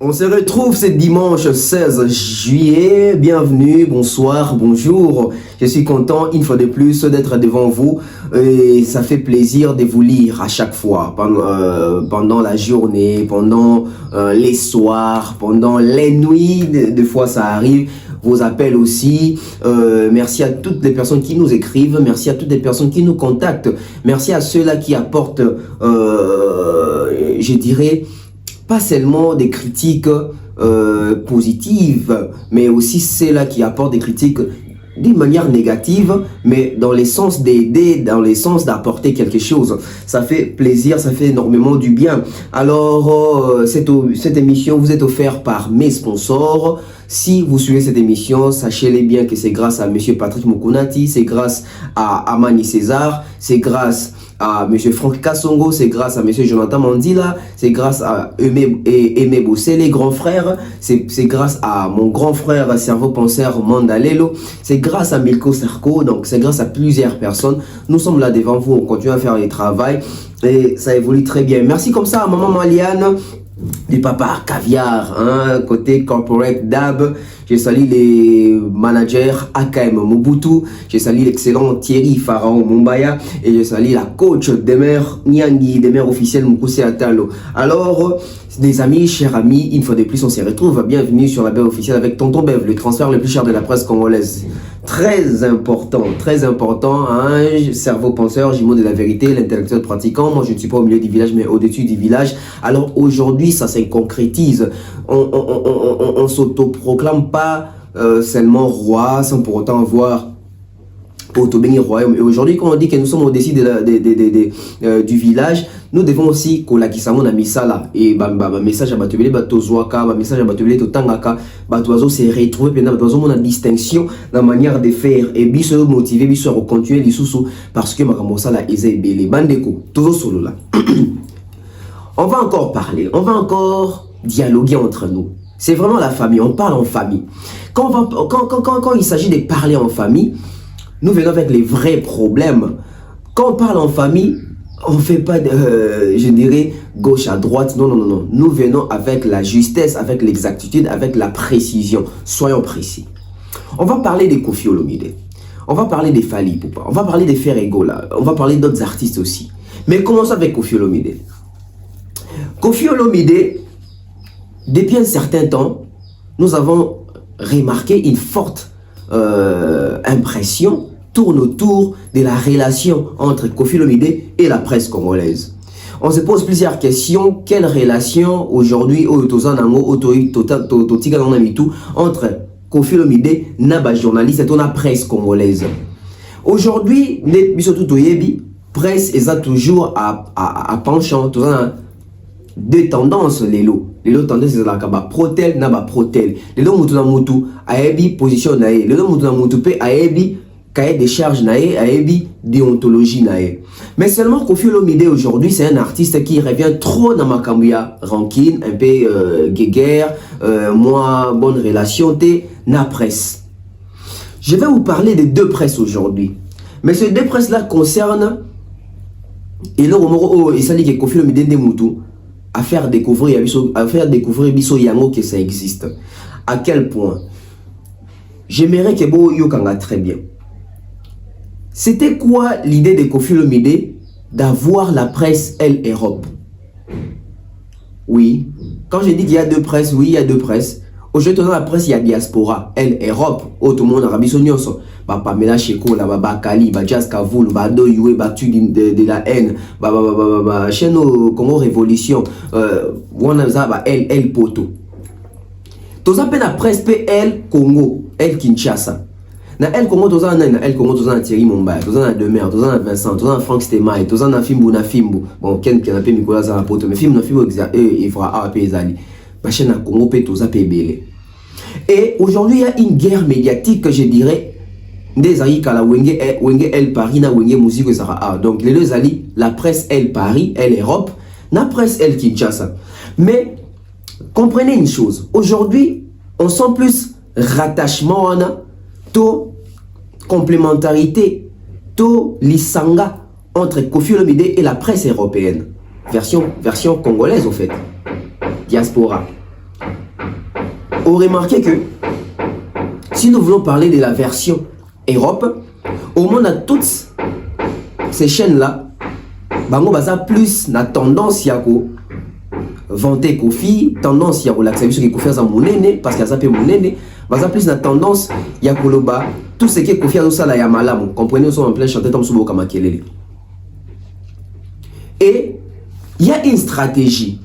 On se retrouve ce dimanche 16 juillet. Bienvenue, bonsoir, bonjour. Je suis content une fois de plus d'être devant vous et ça fait plaisir de vous lire à chaque fois pendant la journée, pendant les soirs, pendant les nuits. Des fois ça arrive. Vos appels aussi. Merci à toutes les personnes qui nous écrivent. Merci à toutes les personnes qui nous contactent. Merci à ceux-là qui apportent, je dirais, pas seulement des critiques positives, mais aussi ceux-là qui apportent des critiques d'une manière négative, mais dans le sens d'aider, dans le sens d'apporter quelque chose. Ça fait plaisir, ça fait énormément du bien. Alors, cette émission vous est offerte par mes sponsors. Si vous suivez cette émission, sachez-les bien que c'est grâce à Monsieur Patrick Mokunati, c'est grâce à Amani César, c'est grâce à Monsieur Franck Kassongo, c'est grâce à Monsieur Jonathan Mandila, c'est grâce à Aimé Bossé, les grands frères, c'est grâce à mon grand frère cerveau penseur Mandalelo, c'est grâce à Milko Sarko, donc c'est grâce à plusieurs personnes. Nous sommes là devant vous, on continue à faire le travail et ça évolue très bien. Merci comme ça à Maman Maliane, du papa Caviar, hein, côté corporate DAB. Je salue les managers AKM Mobutu, je salue l'excellent Thierry Pharaon Mumbaya et je salue la coach des mères Nyangi, des mères officielles Mukuse Atalo. Alors, des amis, chers amis, une fois de plus on se retrouve. Bienvenue sur la Bev officielle avec Tonton Bev, le transfert le plus cher de la presse congolaise. Très important, hein, cerveau penseur, jumeau de la vérité, l'intellectuel pratiquant. Moi je ne suis pas au milieu du village mais au-dessus du village. Alors aujourd'hui ça se concrétise. On s'autoproclame pas seulement roi sans pour autant avoir Autobéni royaume. Et aujourd'hui, quand on dit que nous sommes au-dessus du village, nous devons aussi kolakisamo na misala et message à batubele batozwaka, message à batubele totangaka, batozo se retrouver pendant batozo mon distinction la manière de faire et biso motiver biso à continuer les sous parce que makambo sala eza ebele bandeko tozo solo là. On va encore parler, on va encore dialoguer entre nous. C'est vraiment la famille, on parle en famille. Quand il s'agit de parler en famille, nous venons avec les vrais problèmes. Quand on parle en famille, on ne fait pas, je dirais, gauche à droite. Non, non, non, non. Nous venons avec la justesse, avec l'exactitude, avec la précision. Soyons précis. On va parler des Koffi Olomide. On va parler des Fally Ipupa. On va parler des Ferregola. On va parler d'autres artistes aussi. Mais commençons avec Koffi Olomide. Koffi Olomide, depuis un certain temps, nous avons remarqué une forte impression tourne autour de la relation entre Koffi Olomide et la presse congolaise. On se pose plusieurs questions. Quelle relation aujourd'hui entre Koffi Olomide et la journaliste et la presse congolaise? Aujourd'hui, presse est toujours à penchant. Deux tendances les lots tendances c'est la kaba protel na ba protel les lots mutu na mutu aebi position na e les lots mutu na mutu pe aebi cahier de charge na e aebi déontologie na e. Mais seulement Koffi Olomide aujourd'hui c'est un artiste qui revient trop dans ma cambia rancune un peu guéguerre moi bonne relation te na presse. Je vais vous parler de deux presses aujourd'hui, mais ces deux presses là concernent et le romoro et ça dit que Koffi Olomide de mutu à faire découvrir Biso Yango que ça existe. À quel point? J'aimerais que Bo Yokanga très bien. C'était quoi l'idée de Koffi Olomide d'avoir la presse Europe? Oui. Quand je dis qu'il y a deux presses, oui, il y a deux presses. Aujourd'hui, dans la presse, il y a diaspora, Europe, tout le monde a rabi sonyoso. Pamela Cheko, Kali, Jazz Kavoul, Do Yue, Batu de la haine, chez nous, Congo Révolution, El Poto. Tous appellent la presse El Congo, El Kinshasa. Na El Congo, tous en El Congo, tous en Thierry Mumbai, tous en Demer, tous en Vincent, tous en Franck Stemai, tous en Fimbu na Fimbu. Bon, Ken qui a appelé Nicolas Zarapoto, mais Fimbu na Fimbu, il fera AP Zali. Chaîne à Congo peut tous appeler. Et aujourd'hui, il y a une guerre médiatique que je dirais des aïe kala wenge El Paris na wenge musique Zara. Donc les deux alliés, la presse El Paris, El Europe, la presse El Kinshasa. Mais comprenez une chose, aujourd'hui, on sent plus rattachement to complémentarité, to lisanga entre Koffi Olomide et la presse européenne. Version congolaise au fait. Diaspora. on remarquait que si nous voulons parler de la version Europe, au monde à toutes ces chaînes-là, bango baza plus na tendance ya ko vanter Kofi, tendance ya relaxer biso ke Kofi za monene parce que ça peut monene, baza plus na tendance ya koloba tout ce que Kofi a ça la ya malamu. Comprenez, nous sommes en plein chanter comme Soubo Kamakelele. Et il y a une stratégie.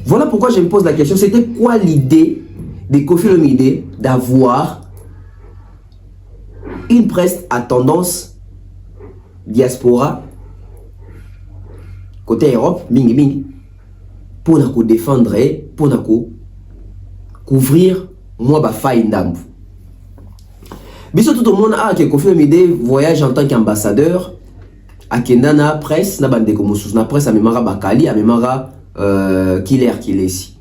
Voilà pourquoi je me pose la question, c'était quoi l'idée de Koffi Olomide d'avoir une presse à tendance diaspora côté Europe, mingi mingi, pour nous défendre, pour nous couvrir moi ba faille ndambu. Biso tout le monde a que Koffi Olomide voyage en tant qu'ambassadeur à Kendana presse na bande comme na presse à Memara Bakali à Memara Killer Kilesi.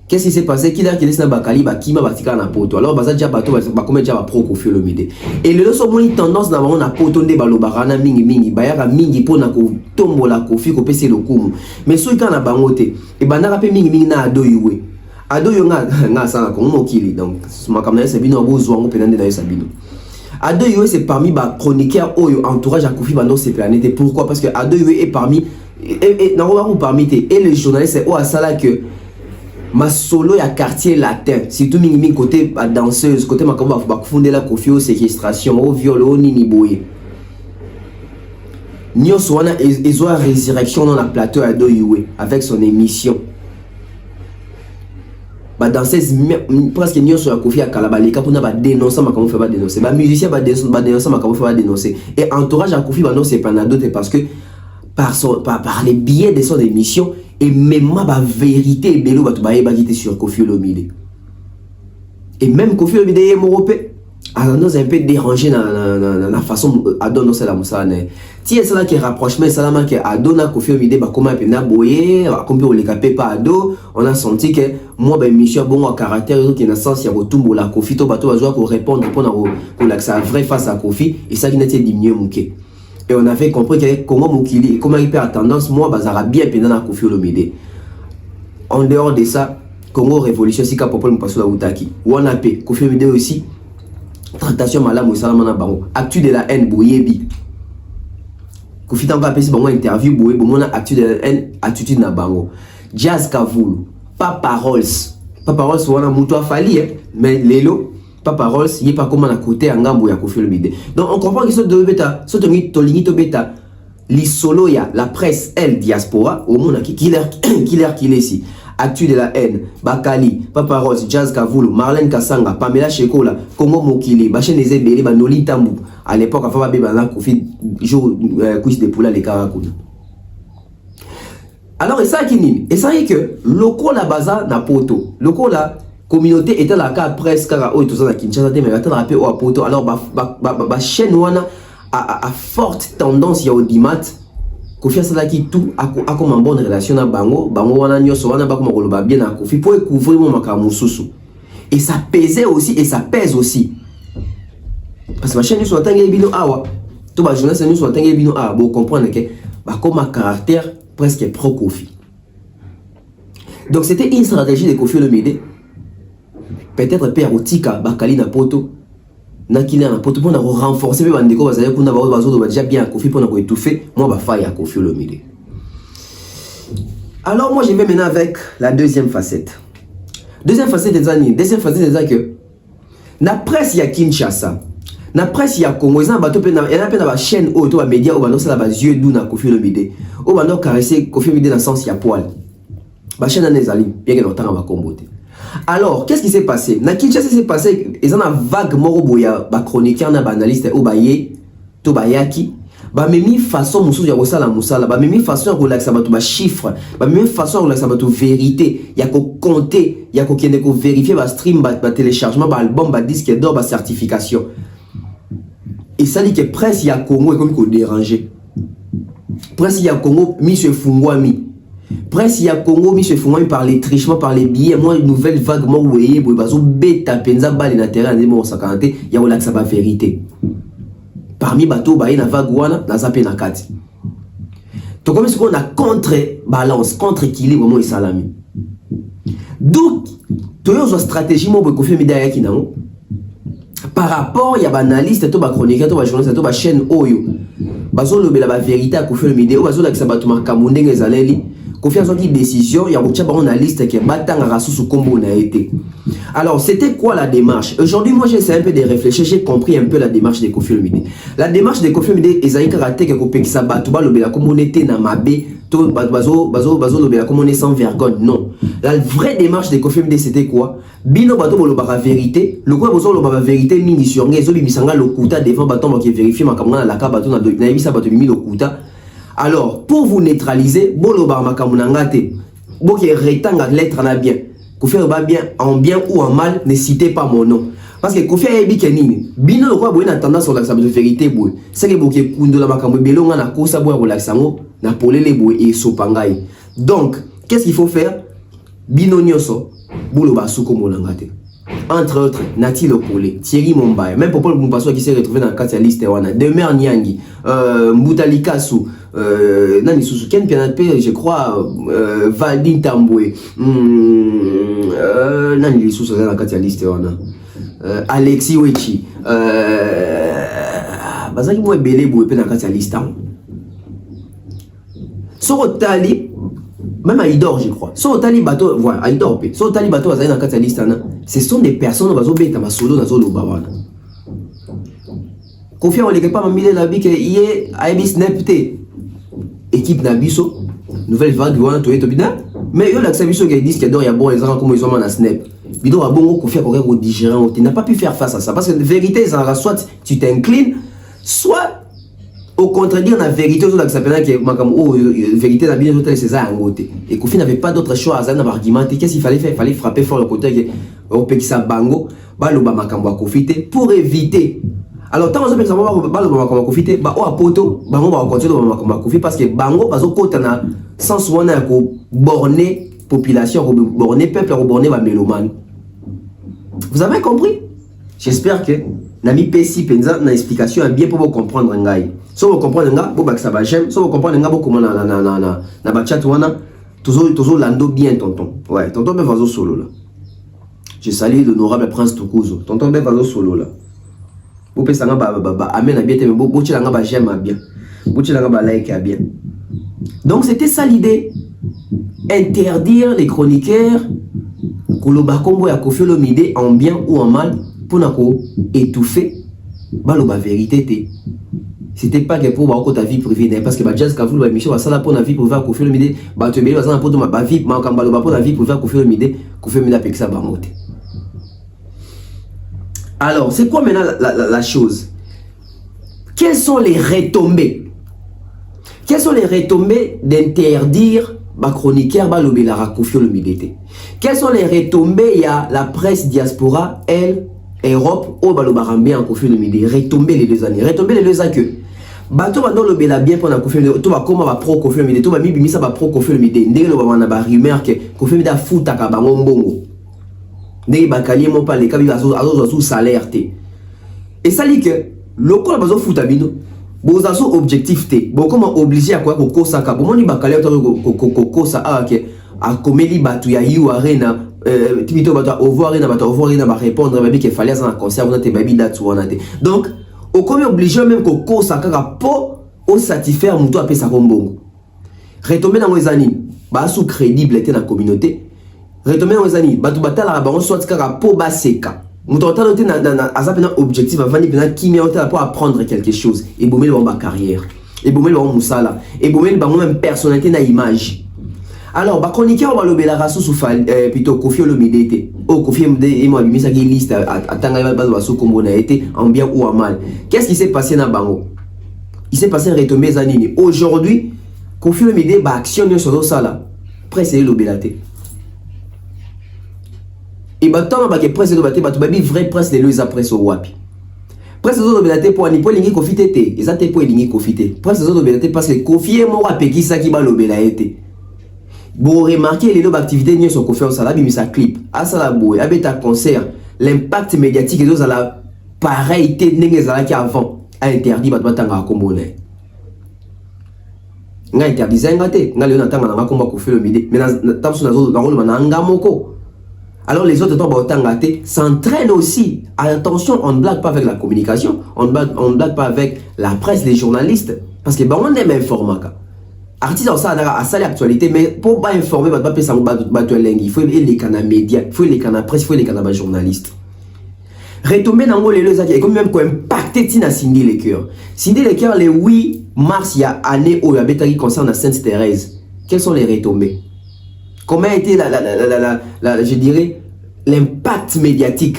Qu'est-ce qui s'est passé? Killer Kilesi na Bakali ba kima batika na poto. Alors baza déjà bato ba comme déjà ba pro Koffi Olomide. Et le so moni tendance na na poto nde balobara na mingi mingi bayaka mingi pona ko tombola Koffi ko pese lokumu. Mais so ikana bangote e bandaka pe mingi mingi na adoywe. Adoyo nga sana ko mokili donc makamna c'est bino bozo ngo penande na sabino. Adoyo c'est parmi les chroniqueurs oyo entourage à Koffi Bando c'est planète. Pourquoi? Parce que Adoyo est parmi et les journalistes c'est au asala que ma solo ya quartier latin surtout mingi côté danseuse côté makamba ba fonder la Koffi au séquestration au viol au nini boye. Nyos wana ils ont la résurrection dans la plateau Adoyo avec son émission. Ba danseuse presque nyo sur la Koffi akala baleka pour na ba dénoncer makamo fait ba dénoncer ba musicien ba dénoncer makamo fait ba dénoncer et entourage à Koffi Bando c'est pas d'autre parce que par les biais de son émission et même ma vérité belo ba to ba yeba sur Koffi Olomide et même Koffi Olomide est européen. Alors nous un peu dérangé dans la façon à donner ça la musane. Tiens ça là qui rapprochement ça là que à donner Koffi Olomide ba comment pena boyer comme on les capé pas ado on a senti que moi ben mission bon à caractère qui na sens ya retumbo la Koffi to bato bazo ko répondre pour la ça vrai face à Koffi et ça qui n'était diminué muké et on avait compris que comment mukili comment il perd tendance moi bazara bien pena na Koffi Olomide. En dehors de ça Congo révolution sika popol mpaso la utaki wana pe Koffi Olomide aussi tractation malamu salamana bango actu de la haine boyebi Koffi tanga pesi bango interview boye bomona actu de la haine attitude na bango Jazz Kavulu Papa Rolls wana muto afali mais lelo Papa Rolls yé pas comment na côté ngambo ya Koffi Olomide. Donc on comprend que ce de beta ce tolingi to beta li solo ya la presse elle diaspora au monde qui killer kilesi actu de la haine Bakali Papa Rose Jazz Kavulu Marlène Kasanga Pamela Shekola Congo Mokili Bachen les Ebele Banoli Tambu à l'époque avant bébé na Koffi jour quiz de poula les Karakuna. Alors et ça qui nime et ça est que loko la baza na poto loko la communauté était la cas presque car oh tout ça na Kinshasa mais attends rappel au poto alors ba chaîne wana a forte tendance ya audimat Koffi asala qui tout a comme en bonne relation na bango wana nyoso wana ba comme koloba bien na Koffi pour couvrir mon makamususu et ça pesait aussi et ça pèse aussi parce que ma chaîne soit tangé bino awa tout ba journaliste nous soit tangé bino awa bon comprendre que ba comme un caractère presque pro Koffi. Donc c'était une stratégie de Koffi Olomide peut-être père Otika Bakali na poto na kila na poto pour renforcer les bandeko bazali pour na bazo déjà bien Koffi pour na étouffer moi ba faille à Koffi Olomide. Alors moi je vais maintenant avec la deuxième facette. Deuxième facette c'est que na presse ya Kinshasa, na presse ya Congo, ça bato pe na ba chaîne auto ba média au bando ça ba yeux d'ou na Koffi Olomide. Au bando caresser Koffi Olomide dans sens ya poil. Ba chaîne na nezali bien que longtemps ba kombote. Alors, qu'est-ce qui s'est passé? Na Kinshasa s'est passé, ils ont une vague moroboya, ba chroniqueur na ba analyste ou baye, to bayaki, ba memi façon musu ya kosala musala, ba memi façon ya relaxer ba to ba chiffre, ba memi façon ya relaxer ba to vérité, ya ko compter, ya ko kende ko vérifier ba stream, ba téléchargement, ba album, ba disque d'or, ba certification. Et ça dit que presse ya Congo est comme ko déranger. Presse ya Congo mi se fungwami. Presse ya Congo mi se font par les trichements par les billets moi une nouvelle vague moi ouais bazo beta penza bali na terrain de mon sakanté ya wala ça ba vérité parmi bateau ba na vague wana na zape na kati to comme ce qu'on a contre balance contre équilibre moi salami donc toyo stratégie mo Kofi Olomide ayaki nango par rapport ya ba analyste to ba chroniqueur to ba journaliste to ba chaîne oyo bazo lobela ba vérité à Kofi Olomide o bazo la kisa bato makambo ndenge ezaleli Kofi azaki décision ya kotia ba analyste ke batanga rasusu kombo na été. Alors c'était quoi la démarche? Aujourd'hui moi j'essaie un peu de réfléchir, j'ai compris un peu la démarche de Kofi Olomide. La démarche de Kofi Olomide ezali karaté ke kopekisa bato ba lobela kombo nete na mabe to bazo lobela kombo ne sans vergogne. Non. La vraie démarche de Kofi Olomide c'était quoi? Bino bato bolobaka vérité, le quoi bozo lobaka vérité mingi sur ngezo bibisanga lokuta devant bato qui vérifier makambo na la ka bato na yebisa bato bimi lokuta. Alors, pour vous neutraliser, boloba makamunangate, boke retanga lettre na bien. Kofi ba bien en bien ou en mal, ne citez pas mon nom. Parce que Kofi a dit kenini, bino quoi boye na tendance sur la vérité boye. C'est que boke kundo la makamu belonga na kosa boye relaxango na polele boye et sopangai. Donc, qu'est-ce qu'il faut faire? Bino nyoso, boloba suko monangate. Entre autres, Nati Lokole, Thierry Mombaye, même Popol Moumpasso qui s'est retrouvé dans la carte liste, Demer Nyangi, Mboutali Kassou, Nani Soussouken Pianape, je crois, Valdin Tamboué, Nani Soussou dans la carte liste, Alexis Wechi, Bazaki Moué Belé Boué dans la carte liste. Sorotali, même Aïdor, je crois. Son Tali Bato, voilà, Aïdor, son Tali Bato, ce sont des personnes qui ont solo dans le Bawana. Kofi on l'équipe pas mis la vie que hier Ibis Nepte équipe Nabiso nouvelle vague wana to etobina mais yo la Sabiso qui dit qu'il y a bon les gens comme ils ont na snap bido a bon Kofi ko ko digérer tu n'as pas pu faire face à ça parce que la vérité ça soit tu t'inclines soit au contredire la vérité aux autres s'appelle que makam oh vérité la bien hôtel c'est ça en côté et Kofi n'avait pas d'autre choix à un argument qu'est-ce qu'il fallait faire, il fallait frapper fort le côté que au pekisa bango ba lo ba makambo Kofi pour éviter. Alors tant que ça va le Kofi ba o apoto bango ba continuer le makambo Kofi parce que bango bazo kota na sens wana ko borner population ko borner peuple ko borner ba mélomane. Vous avez compris? J'espère que Nami Pessi penza na explication bien pour vous comprendre ngai. Si vous comprenez nga, vous baksa ba j'aime. Si vous comprenez nga, vous comment na ba chat wana, toujours lando bien tonton. Ouais, tonton be vazo solo là. Je salue l'honorable prince Tukuzo. Tonton be vazo solo là. Vous pesa nga ba amen na bien te bo tila nga ba j'aime bien. Bo tila nga ba like bien. Donc c'était ça l'idée. Interdire les chroniqueurs koloba kombo ya Kofi Olomide en bien ou en mal pour nako étouffer baloba vérité te. C'était pas que pour voir ta vie privée parce que ba jazz kavulu ba mission ça là pour la vie privée Kofi Olomide ba te beli za pour ma vie ma kambalo pour la vie privée Kofi Olomide avec ça ba moté. Alors, c'est quoi maintenant la chose? Quelles sont les retombées? Quelles sont les retombées d'interdire ma chroniqueur ba lobela Kofi Olomide? Quelles sont les retombées? Il y a la presse diaspora, elle, Europe, au balobarambe en Kofi Olomide. Retombées les 2 années. Retombées les 2 ans que bato ba le bela bien pour na Kofi Olomide. Tout va comment va pro Kofi Olomide. Tout va mi bimisa ba pro Kofi Olomide. Ndenge lo ba na ba rumeur que Kofi Olomide a futa ka ba mbongo. Ndenge ba kalié mon pas les kabi azo salaire te. Et ça dit que le ko ba zo futa bino. Bo za so objectif te. Bo comment obligé à quoi ko kosa ka. Bo moni ba kalié ko kosa a ke a komeli batu ya yu arena tibito batu au voir na ba répondre ba bi que fallait en concert on te baby date on te. Donc au comme obligé même ko kosa ka po au satisfaire muto apesa kombongo. Retomber dans les années ba sous crédible te na communauté. Retomber dans les années batu batala ba on soit ka po baseka. Muto talo te na azapena objectif avant ni qui met pour apprendre quelque chose et bomel ba carrière et bomel ba musala et bomel ba même personnalité na image. Alors, bah chroniqueur va le belara sous plutôt Kofi Olomide. Oh, Kofi Olomide et moi lui ça qui liste à tanga ba sous comme on a été en bien ou en mal. Qu'est-ce qui s'est passé dans Bango? Il s'est passé retombées années. Aujourd'hui, Kofi Olomide ba action sur ça là. Presse le belate. Et bah tant ba que presse le belate ba to babi vrai presse les deux après au wapi. Presse le belate pour ni pour lingi Kofi tété. Et ça té pour lingi Kofi té. Presse le belate parce que Kofi est mort à peki ça qui ba le belate. Vous remarquez les deux activités n'y sont confiants ça là mais ça clip à ça la boue avec ta concert l'impact médiatique et deux à la pareilité n'engage là qu'avant a interdit battre tanga kombolé nga interdit ngate nga le natanga na komba Kofi Olomide mais dans sur na rôle mananga moko Alors les autres s'entraînent aussi. Attention, on ne blague pas avec la communication, on ne blague pas avec la presse, les journalistes. Parce que on aime informer. Artiste ça a ça l'actualité, mais pour pas informer, il faut les canaux médias, il faut les canaux presse, il faut les canaux journalistes. Retomber dans les lois et comme même impacter Tina Cindy les cœurs. Cindy les cœurs le 8 mars il y a année où il y a bétari concerne Sainte Thérèse. Quelles sont les retombées? Comment a été je dirais l'impact médiatique?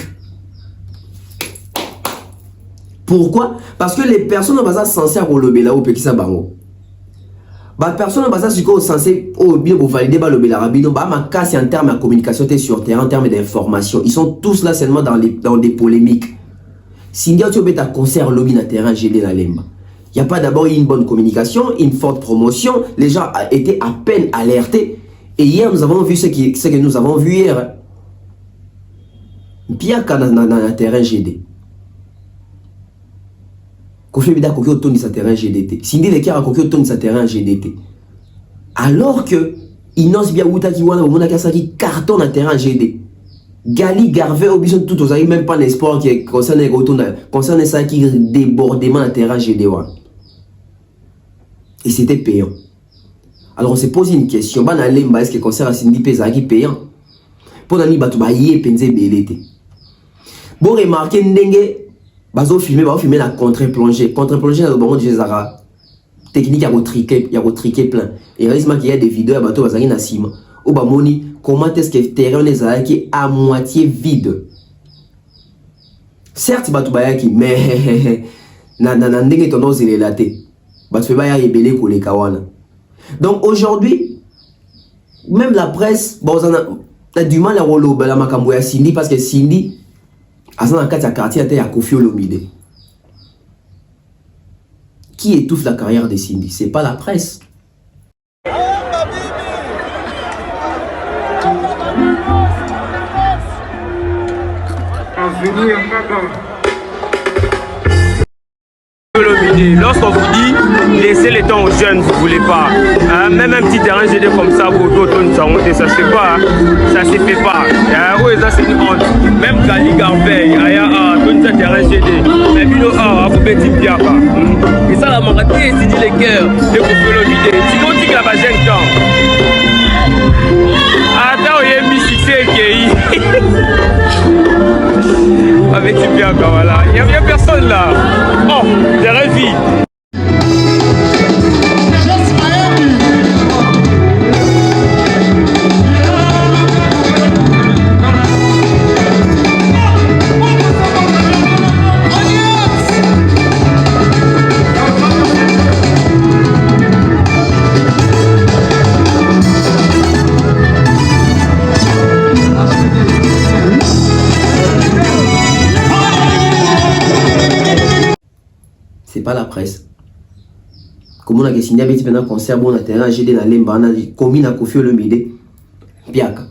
Pourquoi? Parce que les personnes ont pas censées avoir le bela au Pekisa Bango. Bah personne n'a pas censé bien pour valider le Bélarabino, bah ma casse en termes de communication sur terrain, en termes d'information. Ils sont tous là seulement dans des polémiques. Si tu as un concert lobby dans terrain, j'ai des lemba. Il n'y a pas d'abord une bonne communication, une forte promotion. Les gens étaient à peine alertés. Et hier, nous avons vu ce que nous avons vu hier. Bien dans le terrain GD. Kofi Bida Kokyo Tony sa terrain GDT. Cindy Lekera Kokyo Tony sa terrain GDT. Alors que Inos Biaouta qui wana Omona Kasaki carton na terrain GD. Gali Garvey Obison tout aux même pas l'espoir qui concerne ça qui débordement na terrain GD. Et c'était payant. Alors on s'est posé une question. Ban Alemba est-ce que concert à Cindy Pezaki payant? Pour Nani Batoubaye Penze Belete. Bon remarquez Ndenge. Bazo filmer la contre-plongée. Contre-plongée dans le moment de Zara. Technique à retriquer plein. Et réalisme qu'il y a des vidéos à bateau Bazari Nassima. Au Bamoni, comment est-ce que le terrain les a qui est à moitié vide? Certes, bateau Bayaki, mais n'andenge ton os il est laté. Bateau Bayaki est belé pour les kawana. Donc aujourd'hui, même la presse, bon, on a du mal à rouler la Makamboya Cindy parce que Cindy. Qui étouffe la carrière de Cindy? C'est pas la presse. Lorsqu'on vous dit laissez le temps aux jeunes, vous ne voulez pas. Même un petit terrain GD comme ça, pour d'autres, ça se fait pas. Ça se fait pas. C'est une honte. Même Gali Garvey, il y a un terrain GD. Mais puis, vous mettez bien. Et ça, la maladie, c'est dit les cœurs. Et vous pouvez le vider. Sinon, on dit que la base est temps. Attends, il y a un mississé qui avec du bien, voilà. Il n'y a personne là. Oh, j'ai rêvé. C'est pas la presse. Comme on a signé avec un concert, bon, on a terrain, j'ai des lemba, on a commis à Kofi Olomide, Piaka.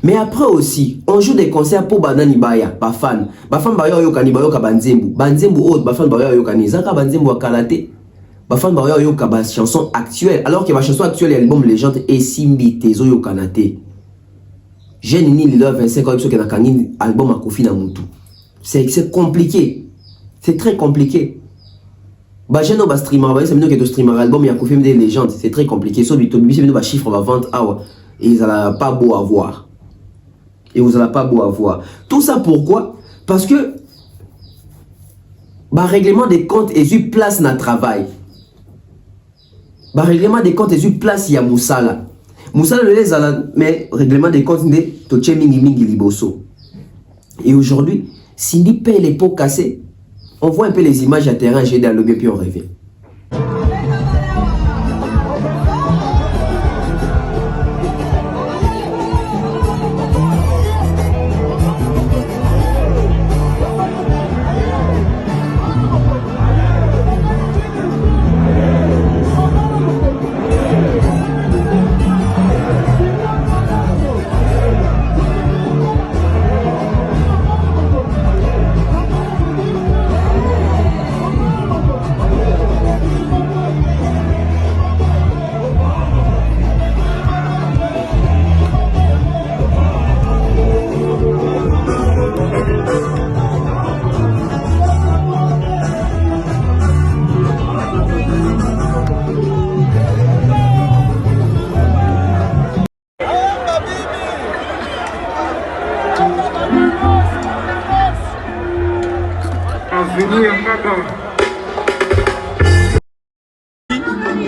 Mais après aussi, on joue des concerts pour Banani Baya, Bafan. Bafan Baya Yokani Bayoka Banzembu. Banzembu autre, Bafan Baya Yokani. Zaka Banzembu Akalate. Bafan Baya Yoka Bas chanson actuelle. Alors que ma chanson actuelle est l'album Légende et Simbi Tezo Yokanate. J'ai ni leader 25 ans qui a un album à Kofi Namutu. C'est compliqué. C'est très compliqué. Bah, j'ai nos streamers, c'est mieux que de streamer album, il y a Kofi des légendes. C'est très compliqué. Sauf que c'est mieux chiffre va vendre. Et ils n'ont pas beau à voir. Et vous n'allez pas beau à voir. Tout ça pourquoi? Parce que bah, règlement des comptes est eu place dans le travail. Bah, règlement des comptes est eu place il y a Moussala. Moussala le laisse mais règlement des comptes n'est toché mingi mingi liboso. Et aujourd'hui, Cindy paye les pots cassés. On voit un peu les images à terrain, j'ai dans le lobby puis on revient.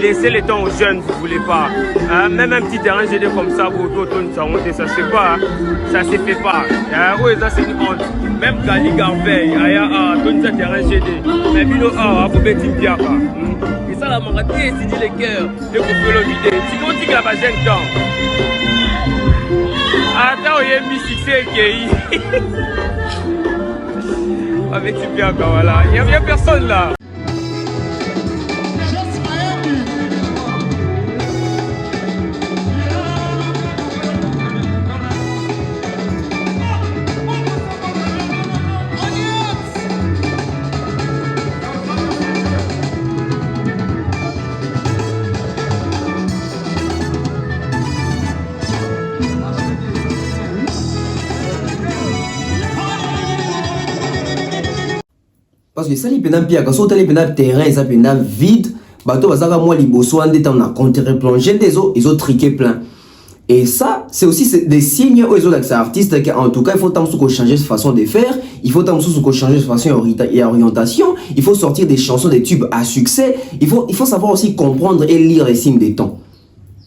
Laissez les temps aux jeunes, vous voulez pas. Même un petit terrain GD comme ça, vous ça se fait pas. Ça se fait pas. Oui, ça c'est une honte. Même Gali Garveil, il y a un terrain GD. Mais Bilo A, vous mettez une pierre. Et ça, la marathon, c'est dit les cœurs, les couples le vidé. Si on dit qu'il a pas de temps. Attends, il y a un mi-succès qui est. Avec une pierre, voilà. Il n'y a personne là. Parce que ça, il y a un terrain, ça il y a vide. Bateau, moi, les bossons, on a contre-plongé des eaux, ils ont triqué plein. Et ça, c'est aussi des signes aux autres artistes. En tout cas, il faut changer de façon de faire. Il faut changer de façon et orientation. Il faut sortir des chansons, des tubes à succès. Il faut savoir aussi comprendre et lire les signes des temps.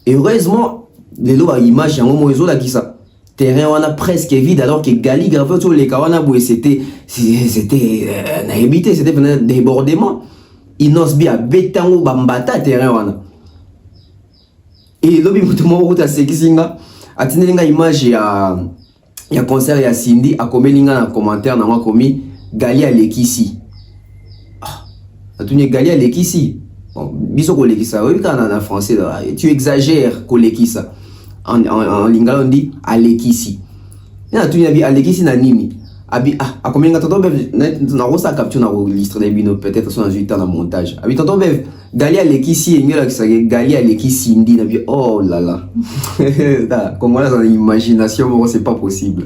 Et heureusement, les lots à image, il y a un moment où qui ça. Terrain on a presque vide alors que Gali Garveil tous les Kawana c'était naïbité, c'était un débordement. Inosbi a betango bambata terrain wana. Et lobi mutumo uta sekisinga atinelinga image ya concert ya Cindy a komelinga na commentaire na moi komi Gali alekisi. Ah, atunye Gali alekisi. Bon, biso kolekisa oui kana na français là, tu exagères kolekisa. En lingala on dit alekisi. Na tu yabi alekisi na nini? Abi a combien de temps na rosa capture na registre des bino peut-être sur 8 ans na montage. Abi tonton bev Gali alekisi ngela ki Gali alekisi Cindy na bi oh là là. Comment là dans l'imagination c'est pas possible.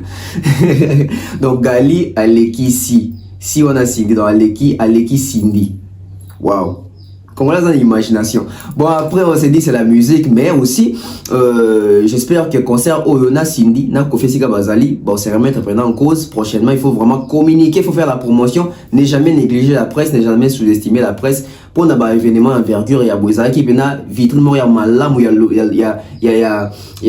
Donc Gali alekisi si on a Cindy dans aleki Cindy. Waouh. Comment là dans l'imagination. Bon après on s'est dit c'est la musique mais aussi j'espère que concert Oyona Cindy na Kofesika Bazali bon c'est remettre maintenant en cause prochainement. Il faut vraiment communiquer, il faut faire la promotion, ne jamais négliger la presse, ne jamais sous-estimer la presse pour n'avoir événement d'envergure. Il y a Bozala qui pena vitrine ya malam il y a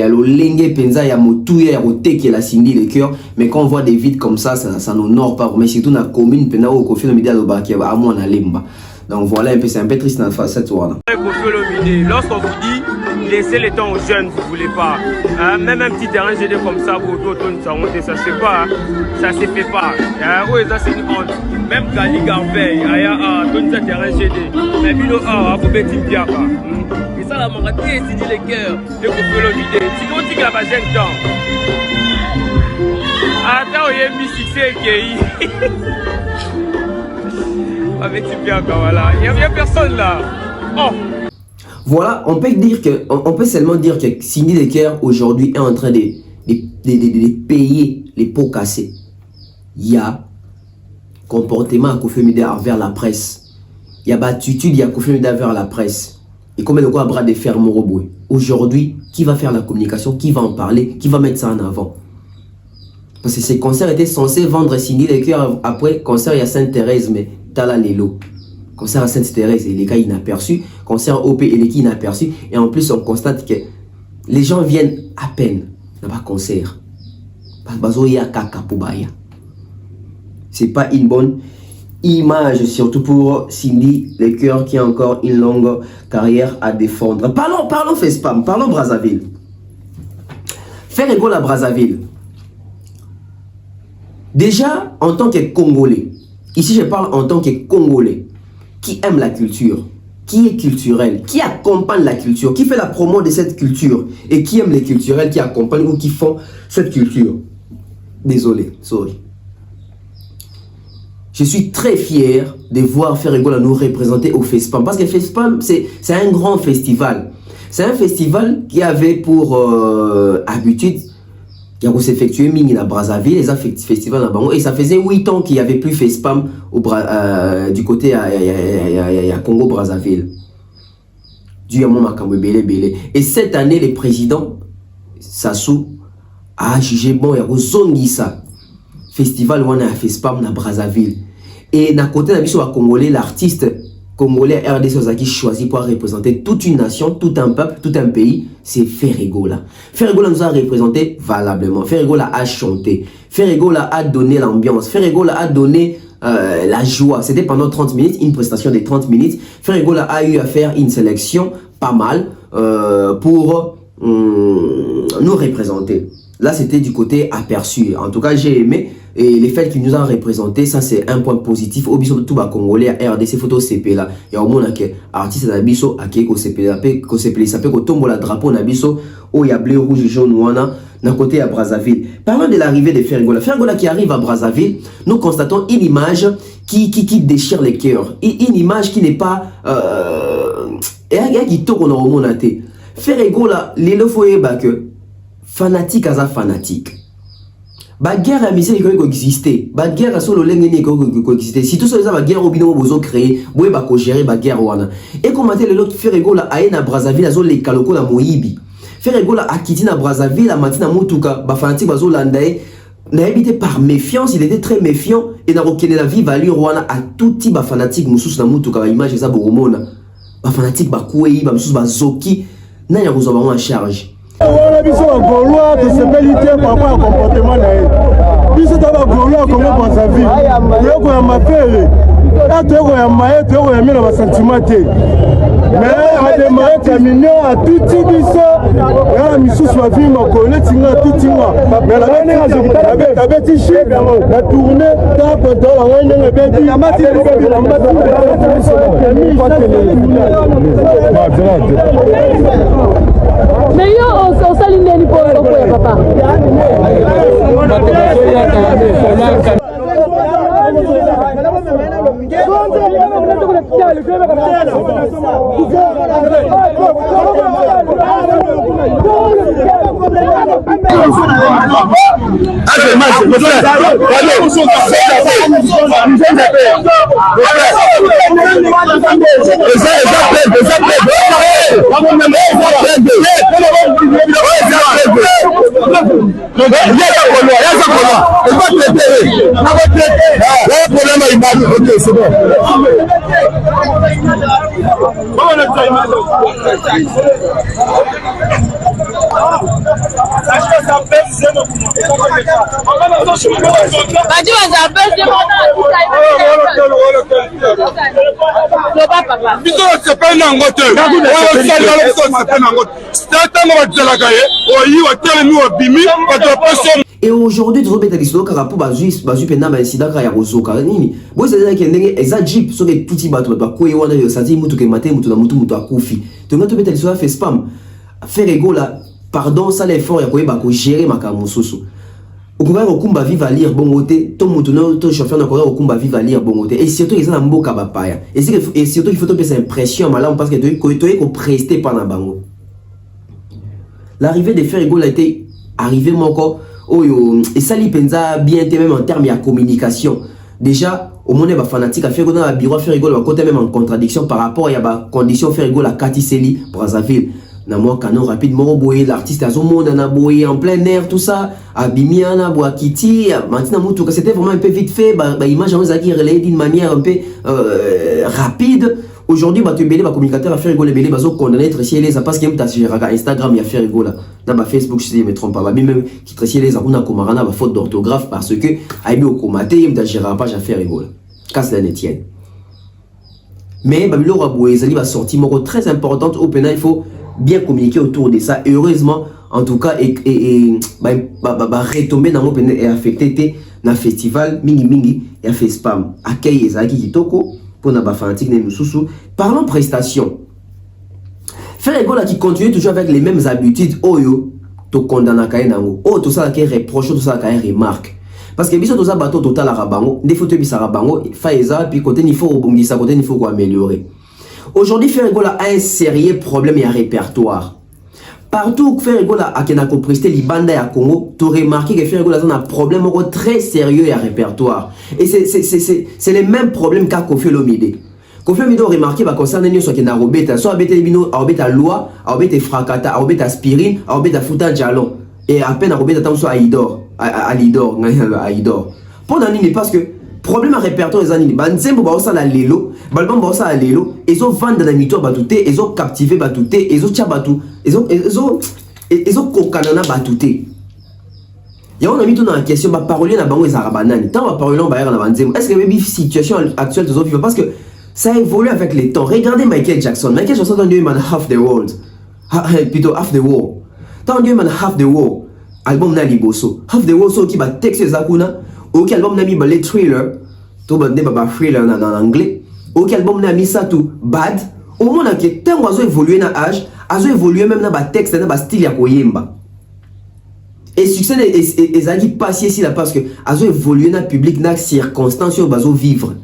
le lenge penza ya motu ya roté qui est la Cindy les cœurs mais quand on voit des vides comme ça n'honore pas mais surtout na commune pena au Kofi no media lo ba qui a amo na lemba. Donc voilà un peu, c'est un peu triste dans cette tour-là. Lorsqu'on vous dit, laissez les temps aux jeunes, vous voulez pas. Même un petit terrain GD comme ça, ça se fait pas. Ça se fait pas. Oui, ça c'est une honte. Même Gali Garveil, il y a un terrain GD. Mais Bilo A, vous mettez une pierre. Et ça, la marathon, c'est dit les cœurs, les couples le vidé. Si on dit qu'il a pas de temps. Attends, il y a un mi-succès qui est. Avec super voilà, il n'y a personne là. Oh. Voilà, on peut seulement dire que Cindy Lecker aujourd'hui est en train de payer les pots cassés. Il y a comportement à Koffi Olomide vers la presse. Il y a attitude, il y a Koffi Olomide vers la presse. Et combien de quoi à bras de fer Moroboué. Aujourd'hui, qui va faire la communication, qui va en parler, qui va mettre ça en avant? Parce que ces concerts étaient censés vendre Cindy Lecker après concert il y a Sainte-Thérèse, mais Tala Lelo. Concert à Sainte-Thérèse, et les cas inaperçus. Concert OP et les cas inaperçus. Et en plus, on constate que les gens viennent à peine dans un concert. C'est pas une bonne image, surtout pour Cindy Lecker qui a encore une longue carrière à défendre. Parlons FESPAM, parlons Brazzaville. Faire école à Brazzaville. Déjà, en tant que Congolais, ici je parle en tant que Congolais, qui aime la culture, qui est culturel, qui accompagne la culture, qui fait la promo de cette culture, et qui aime les culturels, qui accompagnent ou qui font cette culture. Désolé, sorry. Je suis très fier de voir Ferregola nous représenter au FESPAM, parce que FESPAM, c'est un grand festival. C'est un festival qui avait pour habitude qui a s'effectué à Brazzaville, les festivals à Bango, et ça faisait 8 ans qu'il n'y avait plus FESPAM du côté à Congo-Brazzaville. Dû à mon makambo belé. Et cette année, le président Sassou a jugé bon, il y a ça. Festival où on a FESPAM à Brazzaville. Et d'un côté, on a Congolais, l'artiste Congolais RDC Ozaki choisi pour représenter toute une nation, tout un peuple, tout un pays, c'est Ferregola. Ferregola nous a représenté valablement. Ferregola a chanté. Ferregola a donné l'ambiance. Ferregola a donné la joie. C'était pendant 30 minutes, une prestation de 30 minutes. Ferregola a eu à faire une sélection pas mal pour nous représenter. Là, c'était du côté aperçu. En tout cas, j'ai aimé. Et les faits qu'il nous a représenté, ça c'est un point positif. Au biso tout bas congolais à RDC photo CP là. Il y a au moins que artiste na biso aké ko CP là, ko CP ça peut ko tombo la drapeau na biso. Oh il y a bleu rouge jaune wana d'un côté à Brazzaville. Parlons de l'arrivée de Ferregola. Ferregola qui arrive à Brazzaville, nous constatons une image qui déchire les cœurs. Une image qui n'est pas qui tourne au monde. Ferregola, les foyer que fanatique à fanatique. La guerre a mis ça qui exister. La guerre a solo l'engagé qui exister. Si tout ça la guerre au bino bozo créé, vous pouvez gérer la guerre wana. Et comment le l'autre Ferregola a na Brazzaville a les kaloko la moyibi. Ferregola a quitté na Brazzaville a matina mutuka ba fanatique bazo landae. N'a habité par méfiance, il était très méfiant et n'a reconnu la vie value wana à tout type ba fanatique mususu na mutuka ba image ça boromona. Ba fanatique ba kuei ba mususu ba zoki na ya kuzoba en charge. Voilà, biso ba Gaulois de se peliter par rapport au comportement naïf. Biso ta ba Gaulois comme dans sa vie. Yoko ya mapele. Là tu yoko ya maye, tu yoko ya mina ba sentiment te. Mais à démarrer terminer à tout type biso. Ya misu soit vie ma connaît tinga tout tinga. Mais la année à je t'avais dit chef la tournée ta pendant la année na bébé. La mati la mati. Mais yo on s'aligne ni pour papa. C'est bon. Et aujourd'hui, tu as des choses pour bazu pena ba incident ka ya rozoka nini. Bo c'est ça qui ndenge eza jeep so que tout ti bato ba ko yewana yo sati mutu ke matin mutu na mutu akufi. Tu ngato beta liso fait spam. Ferregola, pardon, ça l'effort ya ko ba ko gérer makambo soso. Okoka okumba viva lire bongote, to mutu no to chauffeur na ko okumba viva lire bongote et surtout ils na mboka ba paya. Et surtout il faut tomber cette impression malade parce que tu ko prester pendant bango. L'arrivée de Ferregola était arrivé moko. Et ça pensa bien même en termes de communication. Déjà, au monde est fanatique à Ferregola à bureau Ferregola va côté même en contradiction par rapport à la condition Ferregola Katiseli Brazzaville. Na moi canon rapidement boyer l'artiste à son monde en a boyer en plein air tout ça abimi en a bois Kitty maintenant mutu que c'était vraiment un peu vite fait bah image on qui relayé d'une manière un peu rapide. Aujourd'hui, tu es un communicateur à Ferregola, tu es condamné à les parce qu'il y a sur Instagram, il y a Ferregola. Dans Facebook, si je ne me trompe pas, même qui tracie les aruna komarana, faute d'orthographe parce que Aïbi au comaté, il y a une page à Ferregola. Casse la netienne. Mais Babilo Rabouezali va sortir un mot très importante au pénal, il faut bien communiquer autour de ça. Et heureusement, en tout cas, retomber dans le pénal et affecter dans le festival, mingi, et a fait spam. Accueil Ezaki Kitoko. Pour na fanatique parlons prestation. Ferregola qui continue toujours avec les mêmes habitudes. Oyo to condamna kaenango. Oh tout ça qui reproche, tout ça qui remarque. Parce que biso tout ça bateau total à rabango, des photos bisa rabango, faeza puis côté il faut rebondir côté il faut améliorer. Aujourd'hui Ferregola a un sérieux problème et un répertoire. Partout où Ferregola a kenako presté libanda ya Congo, tu remarques que Ferregola a un problème très sérieux et un répertoire. Et c'est les mêmes problèmes qu'a Koffi Olomide. Koffi Olomide a remarqué que concernant nous soit na robeta, soit abeta bino, abeta loi, abeta fracata, abeta aspirine, abeta futa jalon et à peine abeta tant soit Aïdor, Alidor, Aïdor. Pendant nini parce que problème à répertoire les années banzembo ba osala lelo balbum ba osala lelo ezo vendre na mito batute ezo captiver batute ezo tia batu ezo kokanana batute ya on a mis tout dans la question ba parolier na bango ezara banani tant ba parolier ba na banzembo est-ce que même situation actuelle de vivre parce que ça évolue avec les temps. Regardez Michael Jackson dans Dieu man half the world plutôt half the world dans Dieu man half the world album na liboso half the world so qui ba texte zakuna ok album na mi ba les thriller to ba ne ba thriller en anglais ok album na mi ça tout bad au monde que tant oiseau évoluer na âge azo évoluer même na ba texte na ba style ya koyemba et succès et ça qui passe ici là parce que azo évoluer na public na circonstances bazo vivre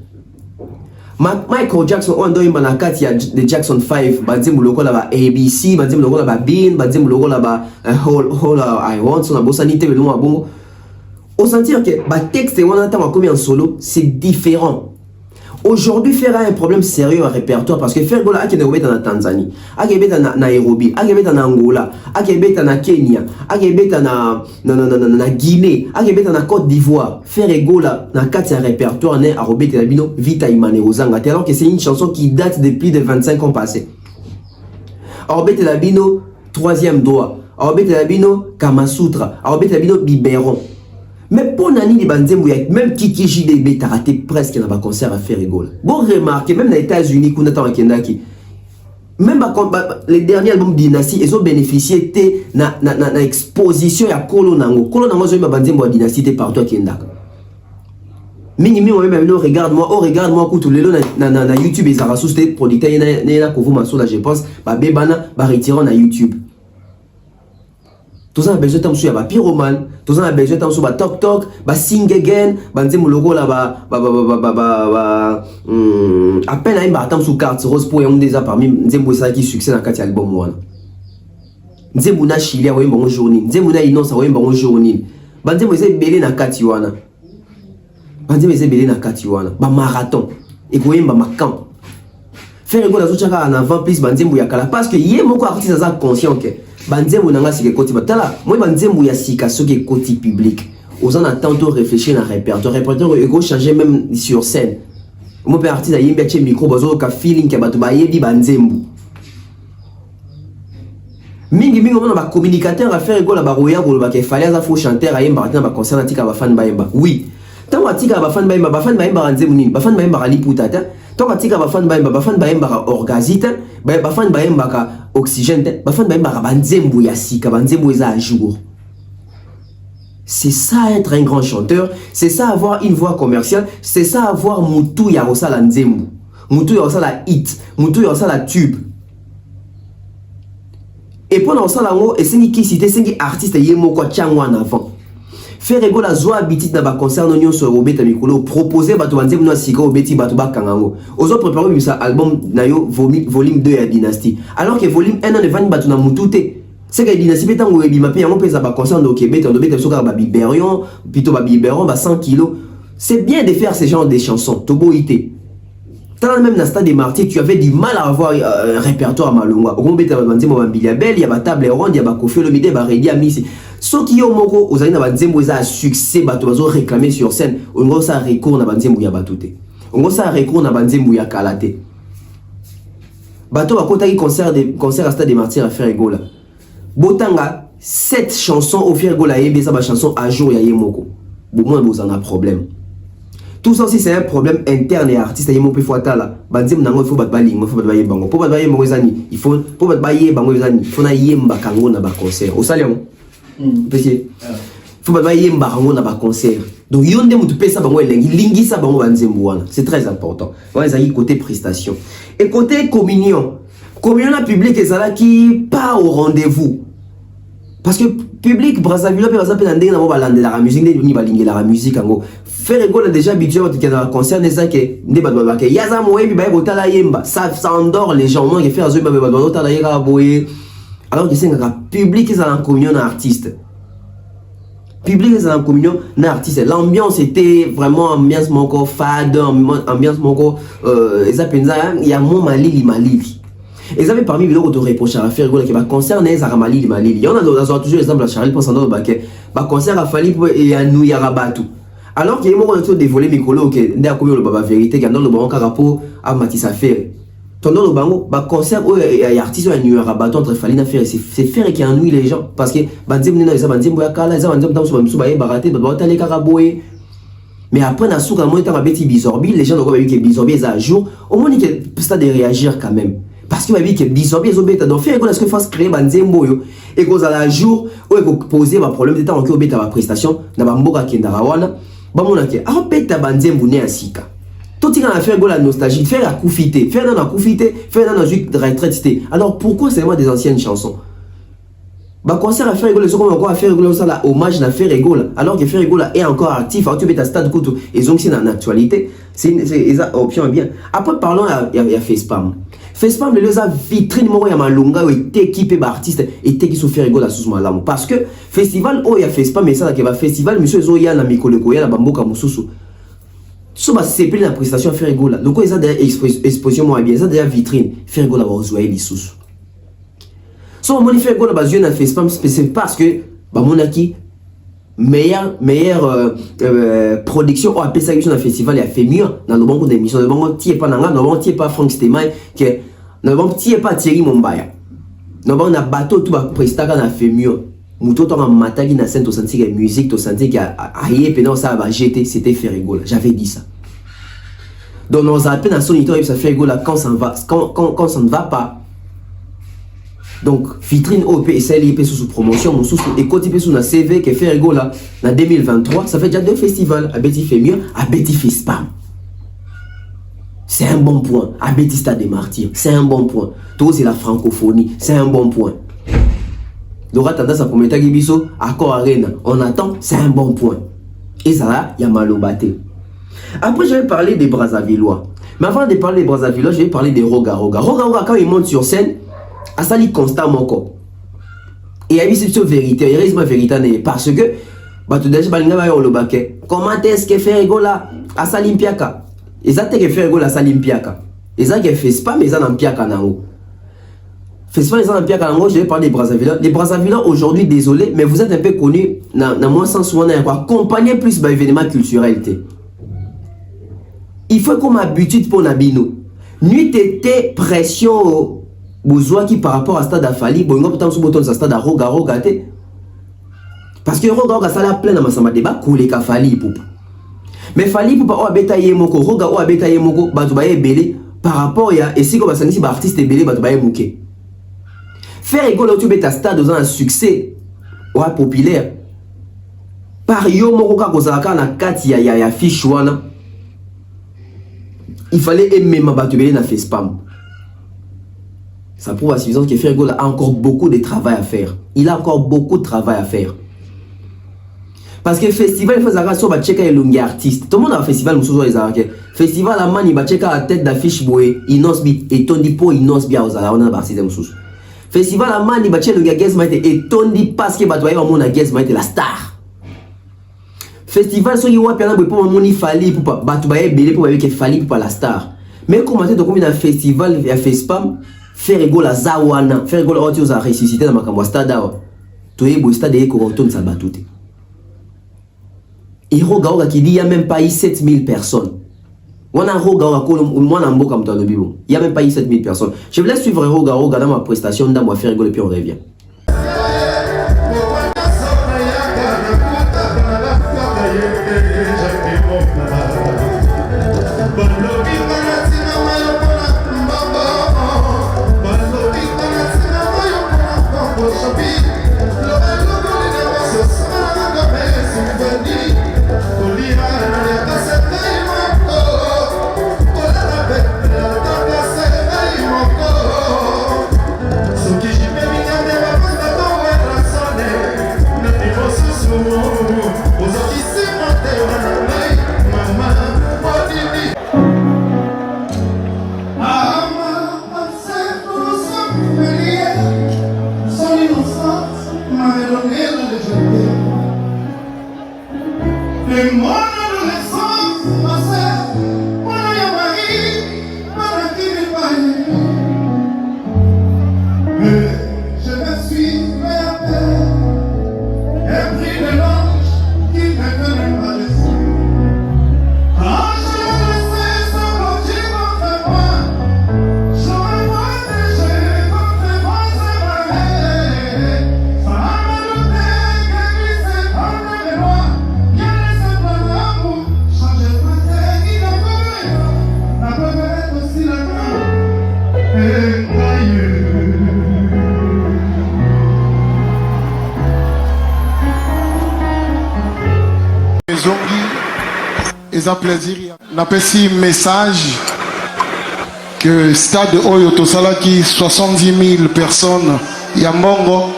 Michael Jackson on doit yimba na kati ya the Jackson 5 banzembo loko la ba ABC banzembo loko la ba Bean banzembo loko la ba All I Want so na bosani te belongo bongo au sentir que ba texte on entend comme en solo c'est différent. Aujourd'hui faire un problème sérieux à répertoire parce que faire gola akende obeta na Tanzanie akebeta na Nairobi akebeta na Angola akebeta na Kenya akebeta na Guinée akebeta na Côte d'Ivoire faire gola na kati ya répertoire né à robeta bino vita imane ozanga alors que c'est une chanson qui date depuis de 25 ans passés. Robeta la bino troisième doigt robeta la bino Kama Sutra robeta la bino biberon. Mais pour Nani les banzembo même Kiki JDB t'as raté presque dans un concert à faire rigole. Bon remarquez même dans les États-Unis qu'on attend Kendaki. Même les derniers albums Dynasty ils ont bénéficié de na exposition ya Kolo Nango zo banzembo à Dynasty partout à Kendaka. Minimi même regarde-moi kutu lelo na YouTube ils ont des producteurs na ko vuma so là je pense ba bebana ba retirer na YouTube. Tous en besoin de ba pyromane, tous en besoin de ba tok tok, ba sing again, banzembo logo là à peine un batam sous carte rose pour un déjà parmi nzembo ça qui succès dans quatre album wana. Nzembo na Chili wa yimba journée, nzembo na Innocent wa yimba journée. Banzembo ese belé na kati wana. Banzembo ese belé na kati wana, ba marathon et ko yimba makamp. Faire go la zochaka en avant plus banzembo ya kala parce que yé moko artiste ça conscient que banzembo nanga sike koti batala moi banzembo ya sika soki koti public aux en attendant réfléchir na répertoire ego changer même sur scène moi pe artiste yimba che micro bazo ka feeling ke bato ba yebi banzembo mingi on a ba communicateur à faire ego la ba roya ko ba ke fallait za faux chanteur à yimba na ba concert tika ba fan ba yimba oui tant atika ba fan ba yimba banzembo ni ba fan ba yimba liputa ta tant atika ba fan ba yimba orgasite ba fan ba yimba ka oxygène ba fan ba yimba banzembo ya sika banzembo eza à jour. C'est ça être un grand chanteur, c'est ça avoir une voix commerciale, c'est ça avoir mutu ya osala nzembo, mutu ya osala hit, mutu ya osala tube. Et pour osala ngo esengi ki cité sengi artiste yemo ko tchangwa en avant. Faire ego la joie habitude na ba concert no nyonso robeta mikolo proposer bato banzembo no sika obeti bato bakangango. Ozo préparer bisa album na yo volume 2 ya Dynasty. Alors que volume 1 ne vani bato na mutute. C'est que Dynasty betan ngo ebi mape yango pesa ba concert no kebeta no beta soka ba biberon, plutôt ba biberon ba 100 kg. C'est bien de faire ce genre de chansons, toboité. Tant même dans stade des martyrs, tu avais du mal à avoir un répertoire à Malongwa. Au moins beta banzembo ba bilabel, il y a ba table ronde, il y a ba kofi le midi ba redi amisi. Ce qui est au moko, aux années banzembo ça a succès, bato bazo réclamer sur scène. On go ça recours na banzembo ya batute. On go ça recours na banzembo ya kalate. Bato bakota ki concert à stade des martyrs à faire égola. Botanga 7 chansons au faire égola yebe ça ba chanson à jour ya yemoko. Bon moins vous en a problème. Tout ça aussi c'est un problème interne et artiste yemo pe fois là. Banzembo nango il faut bat baling, il faut bat baye bango. Pour bat baye bango zani, il faut pour bat baye bango zani, il faut na yemba kango na ba concert. Au salon. Petit. Faut pas yemba rango na ba concert. Donc yonde mutu pesa bango elengi lingisa bango banzembo wana. C'est très important. Ouais, ça y côté prestation. Et côté communion. Communion na public ezala qui pas au rendez-vous. Parce que public Brazzaville par exemple na ndenge na balande la musique ni balingela la musique ngo. Faire ego déjà habitué au dans concert neza ke nde ba ba ke yaza moyebi ba botala yemba. Ça endort les gens moi qui faire zo ba botala yeka boye. Alors que c'est un public est en communion d'artistes. Public est en communion d'artistes. L'ambiance était vraiment ambiance moko fade, ambiance moko il y a mon malili. Et avaient parmi les autres reproches à faire que va concerner ça malili. Il y en a toujours exemple à Charles pensant dans le baquet. Ba concert a fallu et à nous yarabatu. Alors qu'il y a un moment dévoilé Mikolo qui est comme le baba vérité qui a dans le banc rapport à Matissa Ferré. Tandis le bango, bah concert où il y a artistes qui ont un rabattu entre Falina Ferré, c'est Ferré qui ennuie les gens parce que bandim nina isa bandim boya kala isa bandim dans sur baye baraté doit aller karaboé. Mais après na souka moi tant beti bizorbi, les gens ont vu que bizorbi est à jour, au moins il peut de réagir quand même. Parce que ma vie que bizorbi ils ont bêta donc faire ce que fasse créer bandim boyo et qu'on à la jour où il faut poser ma problème d'état en que bêta ma prestation na bamboka kendarawana. Bah mon aké, ah bêta bandim bouné à sika. Tout il a fait la nostalgie, faire la coufité, faire dans la coufité, faire dans la retraite. Alors pourquoi c'est vraiment des anciennes chansons? Bah concert à faire rigoler, c'est comme encore à faire rigoler ça là, hommage à faire rigoler. Alors que faire rigoler est encore actif, alors tu mets ta stade couteau, ils ont c'est dans l'actualité, c'est une option bien. Après parlons il y a Facepalm. Facepalm les a vitrine moi il y a malunga où était équipé d'artistes et qui sont fait rigoler sous malamu parce que festival oh il y a Facepalm mais ça là qui va festival monsieur Zoya na Mikoleko ya la bamboka mususu. So bah c'est plus la prestation faire rigoler. Donc ils ont déjà exposition moi bien, ils ont déjà vitrine faire rigoler à Zoya les sous. So mon faire rigoler bah je na Facepalm c'est parce que bah mon aki meilleure production au appel ça sur le festival il a fait mieux dans le bon d'émission le bon tié pas nanga le bon tié pas Frank Stemai que le bon tié pas Thierry Mombaya le bon na bateau tout ba prestaka na fait mieux muto to matagi na scène to senti que musique to senti que aïe pendant ça va jeter c'était faire rigoler j'avais dit ça donc nos appels na son histoire ça fait rigoler quand ça va quand ça ne va pas. Donc, vitrine OP et CLIP sous promotion, mon sous et côté sous na CV qui fait rigoler en 2023, ça fait déjà 2 festivals. À Betty fait mieux, à Betty fait spam. C'est un bon point. À Betty Stade des Martyrs, c'est un bon point. Tout c'est la francophonie, c'est un bon point. Dora tendance à promettre Gibiso, accord Arena, on attend, c'est un bon point. Et ça là, il y a Malobaté. Après, je vais parler des Brazzavillois. Mais avant de parler des Brazzavillois, je vais parler des Roga Roga. Roga Roga, quand ils montent sur scène, à ça il constate mon corps et il y a une vérité il reste ma vérité parce que bah tu déjà balinga ba le baquet comment est-ce que fait rigoler à Salimpiaka et ça te que fait rigoler à Salimpiaka et ça que fait pas mais ça dans Piaka nango fait pas ça dans Piaka nango je vais parler des Brazzavillois. Les Brazzavillois aujourd'hui désolé mais vous êtes un peu connus dans mon sens où on a quoi accompagner plus bah événements culturels il faut comme habitude pour nabino nuit était pression besoin qui par rapport à stade Afali bon on peut bouton ça stade Roga Roga parce que Roga Roga ça la plein dans ma débat coulé ka Fali poupa mais Fali poupa o abeta yemoko Roga o abeta yemoko ba to ba belé par rapport ya et si ko ba sanisi ba artiste belé ba to ba yemuke faire rigolo tu beta stade dans un succès ou populaire par yo moko ka kozaka na kati ya fiche wana il fallait aimer ma ba to belé na Facepalm. Ça prouve à suffisance que Ferrigo a encore beaucoup de travail à faire. Il a encore beaucoup de travail à faire. Parce que le festival, il faut savoir si on va checker les artistes. Tout le monde a un festival, nous les artistes. Festival, la man, il va checker la tête d'affiche, il n'ose bien. Et ton dipo, il n'ose bien aux artistes. On a un artiste. Festival, la man, il va checker le gars, et ton dit parce qu'il va doyer mon guest, la star. Festival, si on va faire un peu pour mon fali, pour pas belé, pour que fali, pour la star. Mais comment tu as un festival, il y a Facepalm. Faire rigoler à Zawana, faire rigoler à Otios à ressusciter dans ma cambo stade. Tu es beau stade et qu'on retourne ça batute. Et Roga qui dit il n'y a même pas eu 7000 personnes. On a Roga moi on a un beau comme toi de bibo. Il n'y a même pas eu 7000 personnes. Je vais laisser suivre Roga dans ma prestation, dans moi faire rigoler puis on revient. Zongi, ils ont plaisir. On appelle ici message que stade Oyo Tosalaki 70 000 personnes. Yambongo.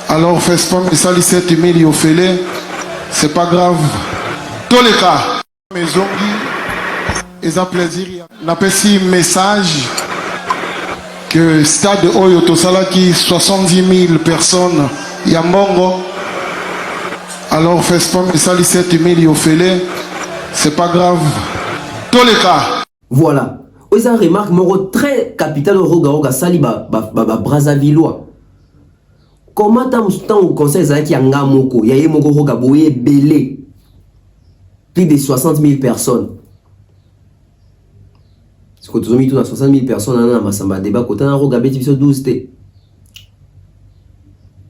Alors, fais pas mais ça, 7 000 au fêlé. C'est pas grave. Tous les cas, mes Zongi, ils ont plaisir. On appelle ici message que stade Oyo Tosalaki 70 000 personnes. Yambongo. Alors, fais pas mais ça, 7 000 au fêlé. C'est pas grave. Tous les cas. Voilà. Vous avez remarqué, mon très capital au Roga Sali Brazzavillois. Comment tant au conseil Zaki Yanga Moko, Yaye Moko Roga Boye Belé. Plus de 60 000 personnes. Ce que tu as mis tout à 60 000 personnes dans Massamba débat, quand on a Roga Beti 12 T.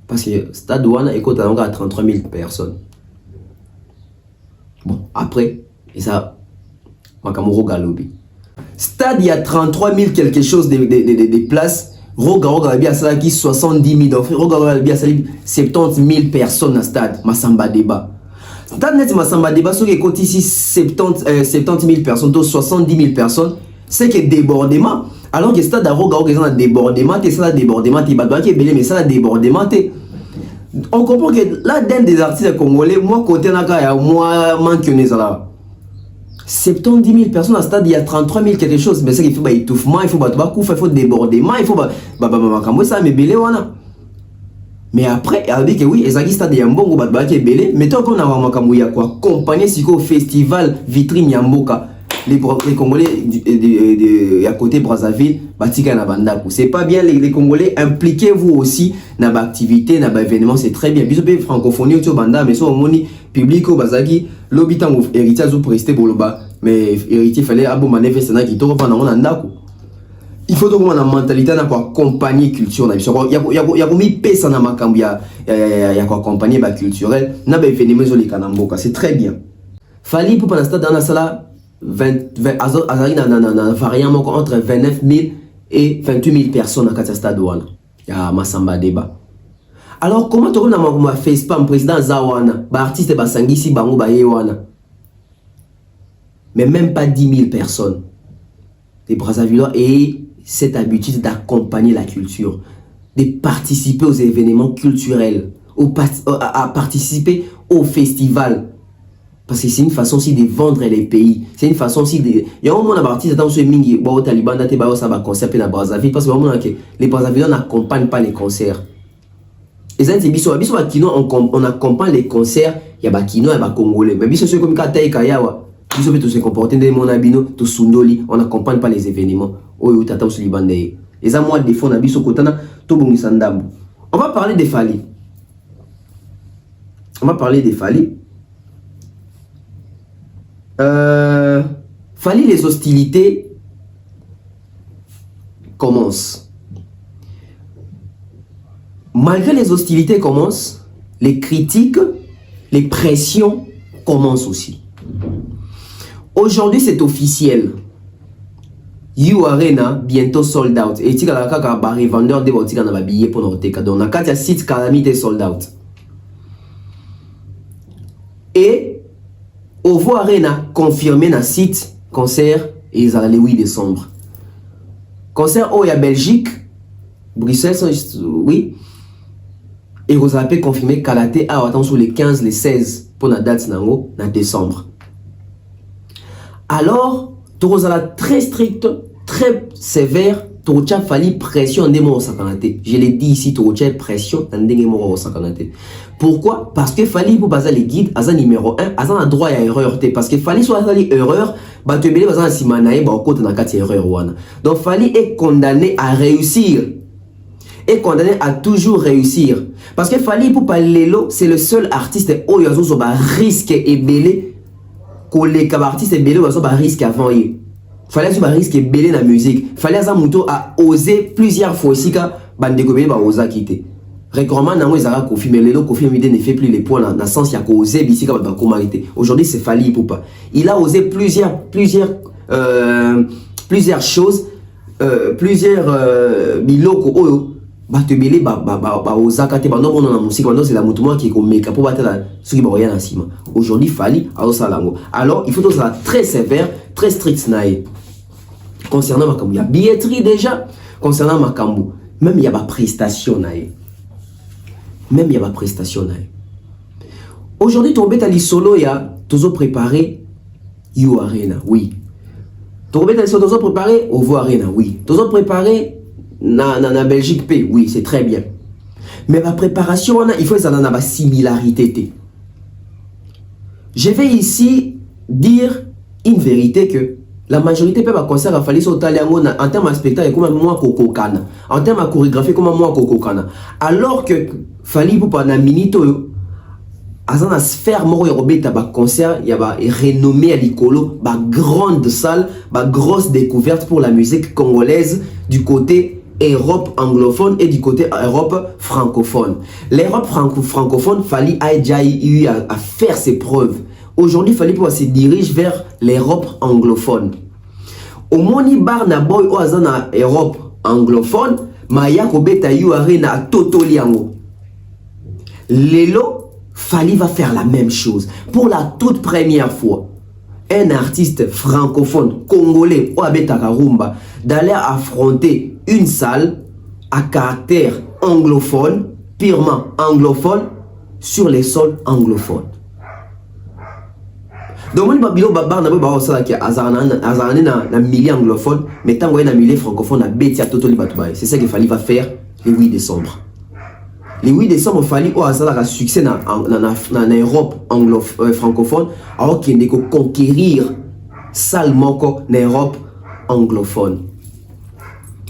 Parce que Stade Douane est à 33 000 personnes. Bon, après, et ça, Makamoro Galobi. Stade, il y a 33 000 quelque chose de places. Roga bien ça qui 70 000. Roga bien ça 70 000 personnes à stade. Massamba débat. Stade net Massamba débat, ceux qui comptent ici 70 000 personnes, donc 70 000 personnes, c'est que débordement. Alors que stade à Roga ils ont un débordement, et ça débordement, tu vas qui est belé, mais ça débordement. On comprend que là, d'un des artistes congolais, moi, côté Naka, moi, manque là. 70 000 personnes à stade, il y a 33 000 quelque chose. Mais c'est qu'il faut étouffement, il faut débordement, il faut ça, mais belé, voilà. Mais après, elle dit que oui, il y a un stade, il y a un bon qui est belé. Mais tant qu'on a quoi, compagnie, c'est au festival vitrine Yamboka. Les Congolais à côté Brazzaville, c'est pas bien les Congolais, impliquez-vous aussi dans l'activité, dans l'événement, c'est très bien. Bisous francophonie au banda, mais sur le public au Bazagi, l'habitant héritier pour rester boloba, mais héritier fallait abo manifester na qui toro pendant on ndako. Il faut donc une mentalité na quoi compagnie culture na biso. Il y a mis pesa na makambu ya quoi compagnie ba culturel na ba événement zo les kanamboka, c'est très bien. Fali pour pendant stade dans la salle 20 variant entre 29 000 et 28 000 personnes à Katia Stade Ouana. Il y a Massamba débat. Alors, comment tu as fait spam président Zawana, artiste Basangisi Bango Bayewana? Mais même pas 10 000 personnes. Les Brazzavillois et cette habitude d'accompagner la culture, de participer aux événements culturels, à participer au festival. Parce que c'est une façon aussi de vendre les pays. C'est une façon aussi de... Il y a un moment où on a mingi au Taliban, ça concept dans Brazzaville parce que les Brazzavillois n'accompagnent pas les concerts. Et ça c'est on accompagne les concerts, il y a des Kino et des Congolais. Mais biso comme Kataï Kayawa, biso peut se comporter de mon abino, to Sundoli, on n'accompagne pas les événements. Oh, tata sur Liban et ça moi des fonds na biso kotana to bongi sandambu. On va parler des Fali. Fali, les hostilités commencent. Malgré les hostilités commencent, les critiques, les pressions commencent aussi. Aujourd'hui, c'est officiel. You Arena bientôt sold out. Et tu as un vendeur de boutiques dans le billet pour notre cadeau. On a 4 sites calamité sold out. Et Ovo Arena confirmé dans site concert et ils allaient le 8 décembre. Concert au Belgique, Bruxelles, oui. Et vous avez confirmé Kalaté à attendre sur les 15, les 16 pour la date en décembre. Alors, tu as très strict, très sévère, tu as fallu pression en démon au Sakanate. Je l'ai dit ici, tu as pression en démon au Sakanate. Pourquoi? Parce que fallait pour baser les guides, à numéro 1, à un droit à erreur. Parce que fallait soit à erreur, bah tu es basé si manaï, bah côté dans quatre erreurs. Donc fallait être condamné à réussir. Et condamné à toujours réussir. Parce que fallait pour parler l'eau, c'est le seul artiste où il y a un risque et belé. Que les artistes et belé, il y a un risque avant. Fallait un risque et belé dans la musique. Fallait un mouton à oser plusieurs fois aussi qu'à bandécober, bah oser quitter. Récemment, mais le Kofi ne fait plus les points dans le sens qu'il a osé ici comme aujourd'hui c'est Fali Ipupa. Il a osé plusieurs choses, plusieurs biloko batebele ba ozaka te bando mona na musique bando c'est la mutumo qui komeka pour batela ceux qui ba rien asima. Aujourd'hui Fally a osalango. Alors il faut être très sévère, très strict nae. Concernant makambu, il y a billetterie déjà. Concernant makambu, même il y a pas prestation nae. Même il y a pas prestation nae. Aujourd'hui tombé à l'isolo ya tozo préparé You Arena, oui. Tombé à l'isolo tozo préparé Ovo Arena, oui. Tozo préparé na Belgique P, oui, c'est très bien. Mais la préparation, il faut que ça ait une similarité. Je vais ici dire une vérité que la majorité peut pas concert à Fally sur en termes de spectacle comme moi kokokana, en termes de chorégraphie comme moi kokokana. Alors que Fally pour pas na minute à la sphère moro yorobeta ba concert, il y a ba renommé à l'icolo, ba grande salle, ba grosse découverte pour la musique congolaise du côté Europe anglophone et du côté Europe francophone. L'Europe francophone, Fally a déjà eu à faire ses preuves. Aujourd'hui, Fally se dirige vers l'Europe anglophone. Au moni bar na boy o azana Europe anglophone, maya kobeta You Arena a totoliango. Lelo, Fally va faire la même chose. Pour la toute première fois, un artiste francophone congolais ou abeta karumba d'aller affronter une salle à caractère anglophone, purement anglophone, sur les sols anglophones. Donc, on va dire que milieu anglophone, mais tant qu'on a milieu francophone, c'est ça que Fally va faire le 8 décembre. Le 8 décembre, Fally a succès dans l'Europe francophone, alors qu'il y a conquérir salle moko en Europe anglophone.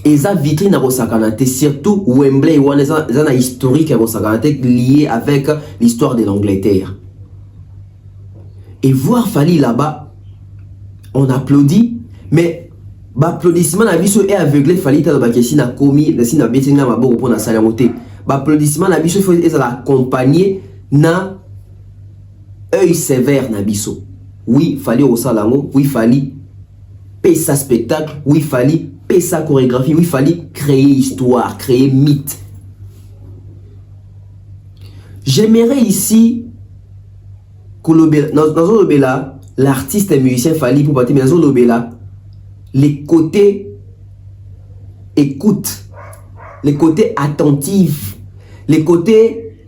Et ça vitrine à Rosakanate, surtout Wembley, où on est un historique à Rosakanate lié avec l'histoire de l'Angleterre. Et voir Fally là-bas, on applaudit, mais l'applaudissement n'a vu est aveuglé. Fally t'a d'abord si n'a commis, si n'a bêtise n'a pas beaucoup pour la salle à monter. L'applaudissement n'a vu faut être accompagné na œil sévère na biso. Oui, Fally au salango, oui, Fally paye sa spectacle, oui, Fally paye sa chorégraphie, oui, Fally créer histoire, créer mythe. J'aimerais ici que l'artiste et musicien Fally pour partir, mais dans les côtés écoute, les côtés attentifs, les côtés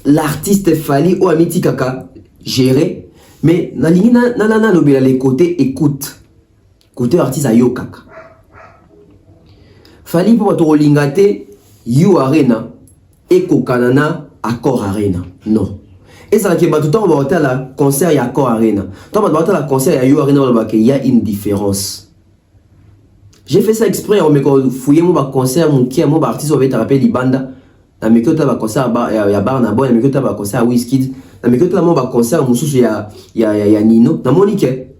l'artiste Fally ou Amiti Kaka géré, mais les côtés écoute, côté artiste ayo kaka. Fally pour partir lingate You Arena et Kokanana Accord Arena, non. Et ça, tout le temps, on va avoir la concert et Accord Arena. Tant on va avoir la concert et You Arena, il y a une différence. J'ai fait ça exprès, on m'a fouillé mon concert, mon artiste, on va être rappelé Libanda. Dans mes côtés, concert à Barnabo, dans mes côtés, concert à Wizkid. Dans mes côtés, mon concert, mon sous, il y a Nino. Dans mon niquet.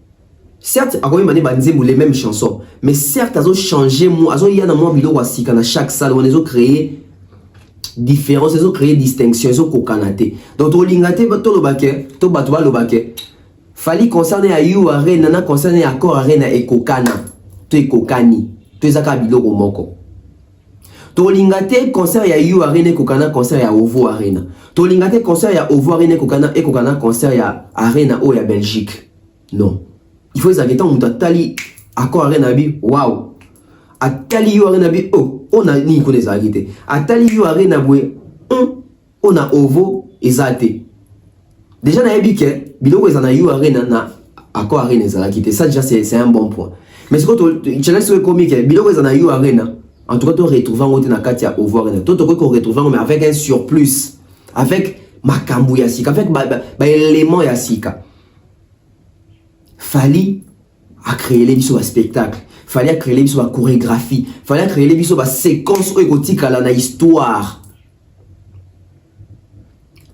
Certes, à les mêmes chansons, mais certes, elles ont changé, elles ont dans mon vidéo, dans chaque salle, on les a créé. Différence, ils ont créé distinction, ils ont kokanaté. Donc, au lingate, to batwa lo baké. Fally concerné à You Arena, nana concerné à Accord Arena et kokana. To e kokani, to ezaka biloko moko. To lingate concert ya You Arena kokana concert ya Ovo Arena. To lingate concert ya Ovo Arena et kokana concert ya Arena o ya Belgique. Non. Il faut exagérer on tali Accord Arena bi waouh. A tali You Arena bi oh. On a ni ko des agité. A tali You Arena bwe on a Ovo ezate. Déjà na ebike biloko ezana You Arena na Accord Arena ezalakité. Ça déjà c'est un bon point. Mais ce que tu laisses le comique biloko ezana You Arena. En tout cas, tu retrouves en na katia Ovo Arena. Tu retrouves mais avec un surplus, avec makambu ya sika, avec élément ya sika. Fally a créé les biso spectacle. Fallait créer les biso chorégraphie, fallait créer les biso séquence érotique à la histoire.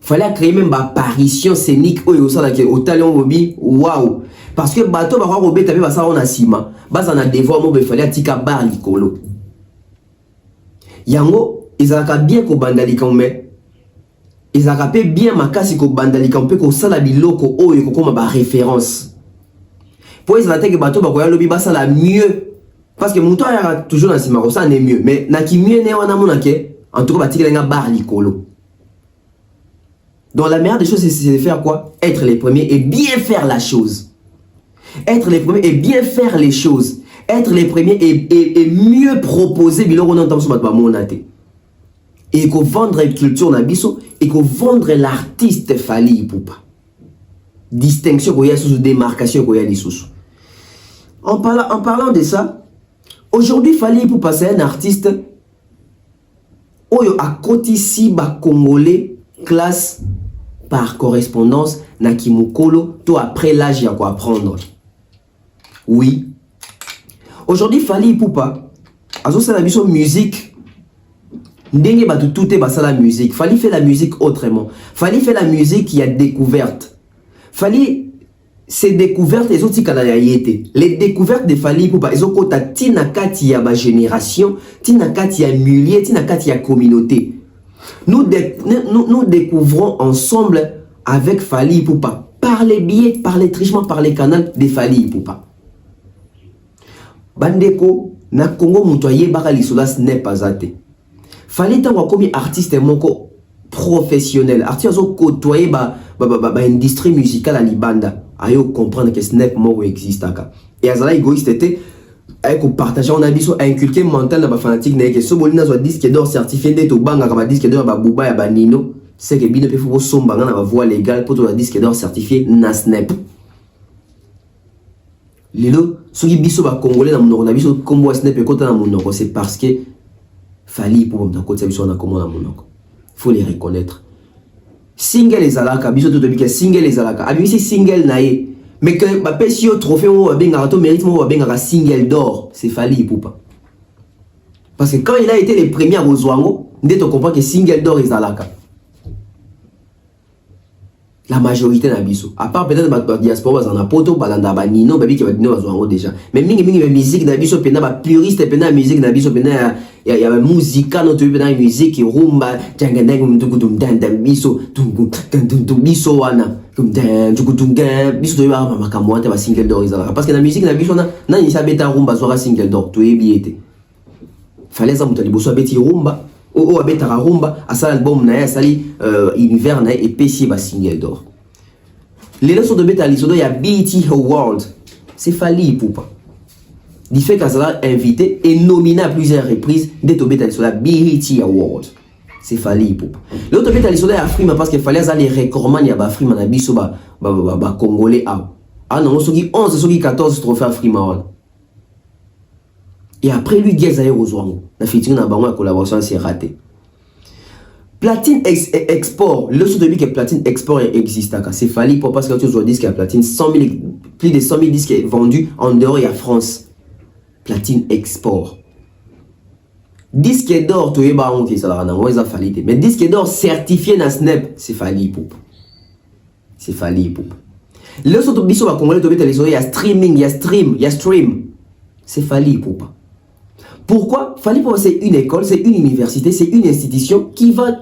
Fallait créer même apparition scénique au talent bobi waouh parce que bateau va robé tapé ça on a sima bas on a devoir mo fallait tika bar likolo yango ezalaka bien ko bandalika mais ezalaka bien makasi ko bandalika mpe ko sala biloko oyo ko koma ba référence. Pour les attaques bateau bakoya lobi basa la mieux Parce que mon temps est toujours dans ce marron, ça n'est mieux. Mais na qui mieux n'est en tout cas, il y a un bar licolo. Donc la meilleure des choses, c'est de faire quoi? Être les premiers et bien faire la chose. Être les premiers et bien faire les choses. Être les premiers et mieux proposer. Et qu'on vendre la culture na biso et qu'on vendre l'artiste Fally Ipupa. Distinction qu'il y a sous démarcation qu'il y a des sous. En parlant de ça, aujourd'hui Fally Ipupa c'est un artiste oyo à côté si ba congolais classe par correspondance na kimukolo to après l'âge il y a quoi apprendre. Oui. Aujourd'hui Fally Ipupa azo c'est la mission musique. Ndenge ba tout est basa la musique. Fally fait la musique autrement. Fally fait la musique qui a découverte. Fally ces découvertes les autres kanayayete. Les découvertes de Fally Ipupa ils ont kota tina kati ya ba génération, tina kati ya milliers, tina kati ya communauté. Nous découvrons ensemble avec Fally Ipupa par les billets, par les trichements, par les canaux de Fally Ipupa. Bandeko na Congo mutoye bakali solas n'est pas athée. Fally Ipupa comme artiste moko professionnel, artiste au côtoyer ba industrie musicale à Libanda, ayo comprendre que ce n'est pas moi existe aka. Et azala égoïste était avec partager on a biso inculquer mental na ba fanatique na que so bolina zo disque d'or certifié d'eto banga ka ba disque d'or ba buba ya ba nino, c'est que bino pe fo somba na ba voix légale pour to disque d'or certifié na snap. Lilo soki biso ba congolais na monoko na biso kombo snap e kota na monoko, c'est parce que Fally pour na kota biso na kombo na monoko. Faut les reconnaître. Single les alaka, biso tout de single les alaka. Abisi single nae. Mais que ma pesio trophée ou benga to mérite mo benga single d'or, c'est Fally Ipupa. Parce que quand il a été le premier à Ozwango, ndé to comprend que single d'or les alaka. La majorité na biso. À part peut-être ba diaspora en apoto balanda ba nino babi ki ba nino Ozwango déjà. Mais mingi musique na biso pena ba puriste pena musique na biso pena ya musique no to pena musique rumba jangana ngumdugudum danda biso tungu biso wana comme biso to ba makamwa te ba single d'or izala parce que la musique na biso na ni sabeta rumba soira single d'or to ebiete. Fallait ça mutali boso abeti rumba o abeta rumba asala album na ya sali univers na et pesi ba single d'or. Les leçons de beta lisodo ya BET Award, c'est Fally Ipupa. Du fait qu'elle sera invité et nominé à plusieurs reprises d'être beta lisodo ya BET Award. C'est Fally Ipupa. L'autre beta lisodo ya Afrima parce qu'il fallait aller recordman ya ba Afrima na biso ba congolais a. Ah non, soki 11 soki 14 trophées Afrima. Et après lui Gezaye Ozwango, na featuring na bango la collaboration c'est raté. Platine export, le sous de lui que platine export existe, c'est Fally pour parce que tu dis qu'il y a platine 100 000, plus de 100 000 disques vendus en dehors et à France. Platine export. Disque d'or, tu es baron qui ça la Fally. Mais disque d'or certifié na Snap, c'est Fally Ipupa. C'est Fally Ipupa. Le sous de biso va congolais tu il y a streaming, il y a stream. C'est Fally Ipupa. Pourquoi? Fally Ipupa c'est une école, c'est une université, c'est une institution qui va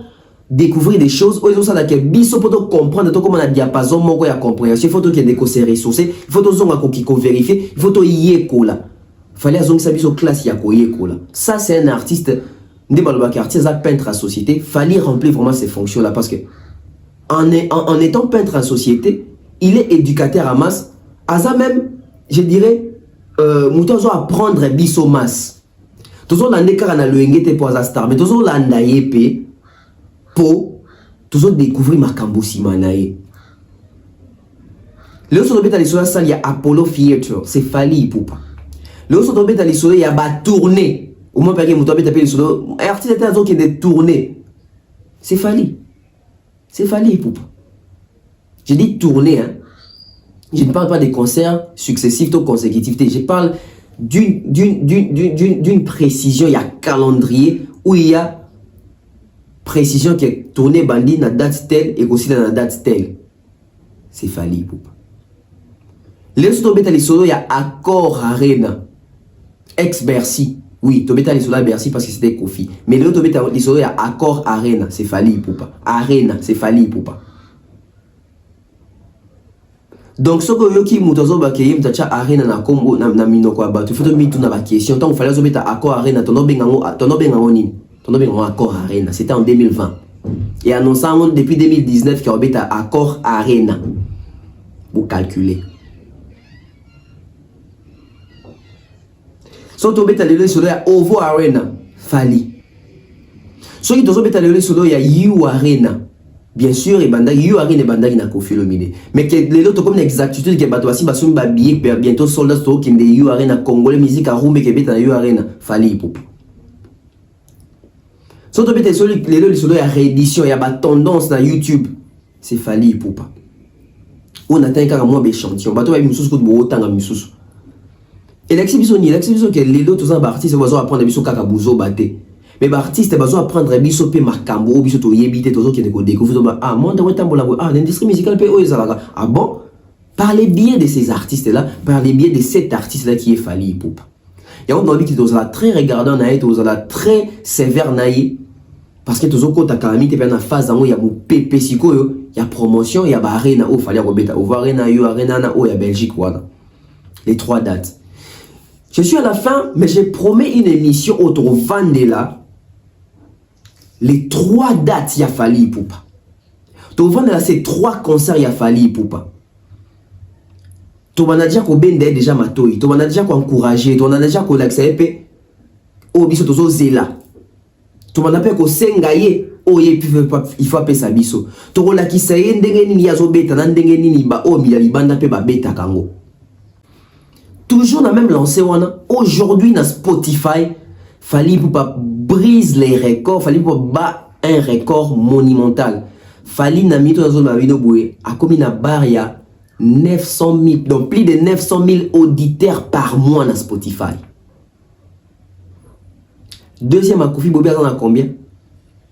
découvrir des choses où ils ont ça là que biso pour comprendre comment la diapason moko ya compréhension, il faut qu'il y ait des conseils ressourcés, il faut zonga ko vérifier, il faut to yekola. Fallait azong sa biso classe ya ko yekola. Ça c'est un artiste ndebaloba artiste à peintre à société, Fally remplir vraiment ces fonctions là parce que en étant peintre à société, il est éducateur à masse, asa même je dirais mouton apprendre biso masse. Toujours la nekara na loengete pour za star mais toujours la ndayepe pour toujours découvrir makambo simanae. Le autre bête à l'histoire ça il y a Apollo Theater, c'est Fally Ipupa. Le autre bête à l'histoire il y a ba tournée. Au moins père mouton bête appeler l'histoire artiste était azon qui des tournées. C'est Fally. C'est Fally Ipupa. Je dis tournée hein. Je ne parle pas des concerts successifs ou consécutifs, je parle d'une précision, il y a calendrier où il y a précision qui est tournée bandit dans la date telle et aussi dans la date telle. C'est Fally Ipupa. Les autres bêta il y a Accord Arena, ex-Bercy. Oui, Tobeta Lissola Bercy parce que c'était Kofi. Mais les autres bêta il y a Accord Arena, c'est Fally Ipupa. Arena, c'est Fally Ipupa. Donc ce que yoki mutazo bakeye mtacha arena na kombo na minoko abatu faut mitu na ba question tant fallait zo beta accord arena tono bengango nini tono bengango accord arena c'était en 2020 et annonçant depuis 2019 qu'il y beta accord arena vous calculez so to beta lelo solo ya ovo arena fali so ki tozo beta lelo solo ya you arena. Bien sûr, et bandagi you arena bandagi na Koffi Olomide. Mais que les autres comme une exactitude que batoasi basum ba billet bientôt soldats to qui de you arena congolais musique à rumbe que beta you arena fali pou. So to beta solo les autres solo ya réédition ya ba tendance na YouTube. C'est fali pou pas. On atteint quand moi échantillon. Bato ba misusu ko bo tanga misusu. Et l'exhibition que les autres tous en artistes vont apprendre biso kaka buzo baté. Mais les artistes ont apprendre biso pe makambo biso to yebite tozo ki ko découvrir ah moi dans tambola l'industrie musicale pe ah bon, parlez bien de ces artistes là, parlez bien de cet artiste là qui est Fally Ipupa. Et on dit que vous allez très regardant naïe, vous allez très sévère naïe parce que tozo ko ta calamité pe na phase où il y a mon pépé siko yo, il y a promotion, il y a arena au Fally Robeta, au arena yo arena na o ya Belgique wana. Les 3 dates. Je suis à la fin mais j'ai promis une émission autour Vandela. Les 3 dates, il y a Fally Ipupa. Tu vois, ces 3 concerts, il y a Fally Ipupa. Tu vas dire qu'on bende déjà matoi. Tu vas dire qu'on encourager. Tu vas dire qu'on accepte. Oh, biso tozo zela. Tu vas dire qu'on sengaye. Oh, il faut appeler ça biso. Tu vas dire qu'il s'est ndenge nini yazo beta, ndenge nini ba oh mi libanda pe ba beta kango. Toujours la même lancée wana. Aujourd'hui na Spotify, Fally Ipupa brise les records, Fally Ipupa bat un record monumental. Fally na mito na zone ma vidéo boue a commis na barre ya 900 000, donc plus de 900 000 auditeurs par mois na Spotify. Deuxième à Koffi Bobby a combien?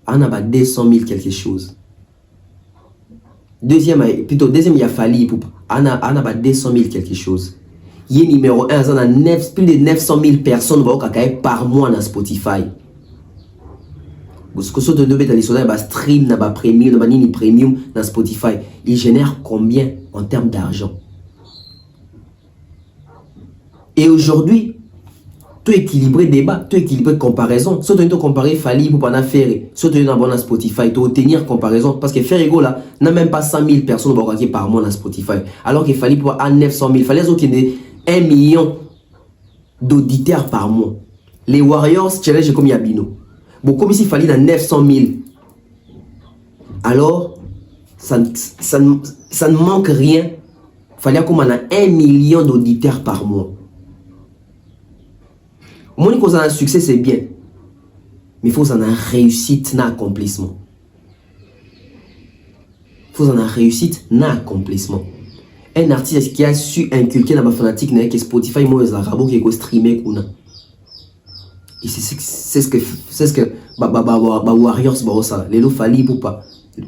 On a 200 000 quelque chose. Deuxième il y a Fally Ipupa. On a 200 000 quelque chose. Il y a numéro 1, on a plus de 900 000 personnes par mois dans Spotify. Parce que ce que stream, premium dans Spotify, il génère combien en termes d'argent? Et aujourd'hui, tout équilibré débat, tout équilibré comparaison. Si tu as comparé Fally pour pas faire, si tu as un Spotify, tu as tenir comparaison parce que Ferrego là n'a même pas 100 000 personnes par mois dans Spotify, alors que Fally pour 900 000, Fally qu'il 1 million d'auditeurs par mois. Les Warriors challenge comme Yabino. Bon, comme s'il fallait dans 900 000. Alors, ça ne manque rien. Il fallait comme on a 1 million d'auditeurs par mois. Moi, quand on a un succès, c'est bien. Mais il faut qu'on ait une réussite, un accomplissement. Il faut qu'on ait une réussite, un accomplissement. Un artiste qui a su inculquer dans ma fanatique que Spotify moi les arabes qui est streamer kuna. Et c'est ce que Warriors ça les Fally Ipupa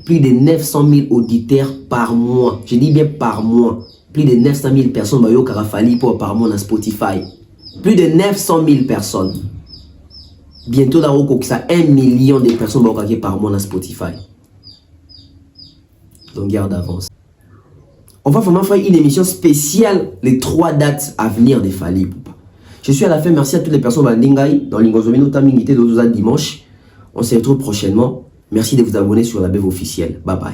plus de 900 000 auditeurs par mois. Je dis bien par mois. Plus de 900 000 personnes ba yo kara Fally Ipupa par mois dans Spotify. Plus de 900 000 personnes. Bientôt là on ça 1 million de personnes ba par mois dans Spotify. Donc garde d'avance. On va vraiment faire une émission spéciale, les 3 dates à venir de Fally Ipupa. Je suis à la fin, merci à toutes les personnes dans l'Ingozomino Tamingité de dimanche. On se retrouve prochainement. Merci de vous abonner sur la BEV officielle. Bye bye.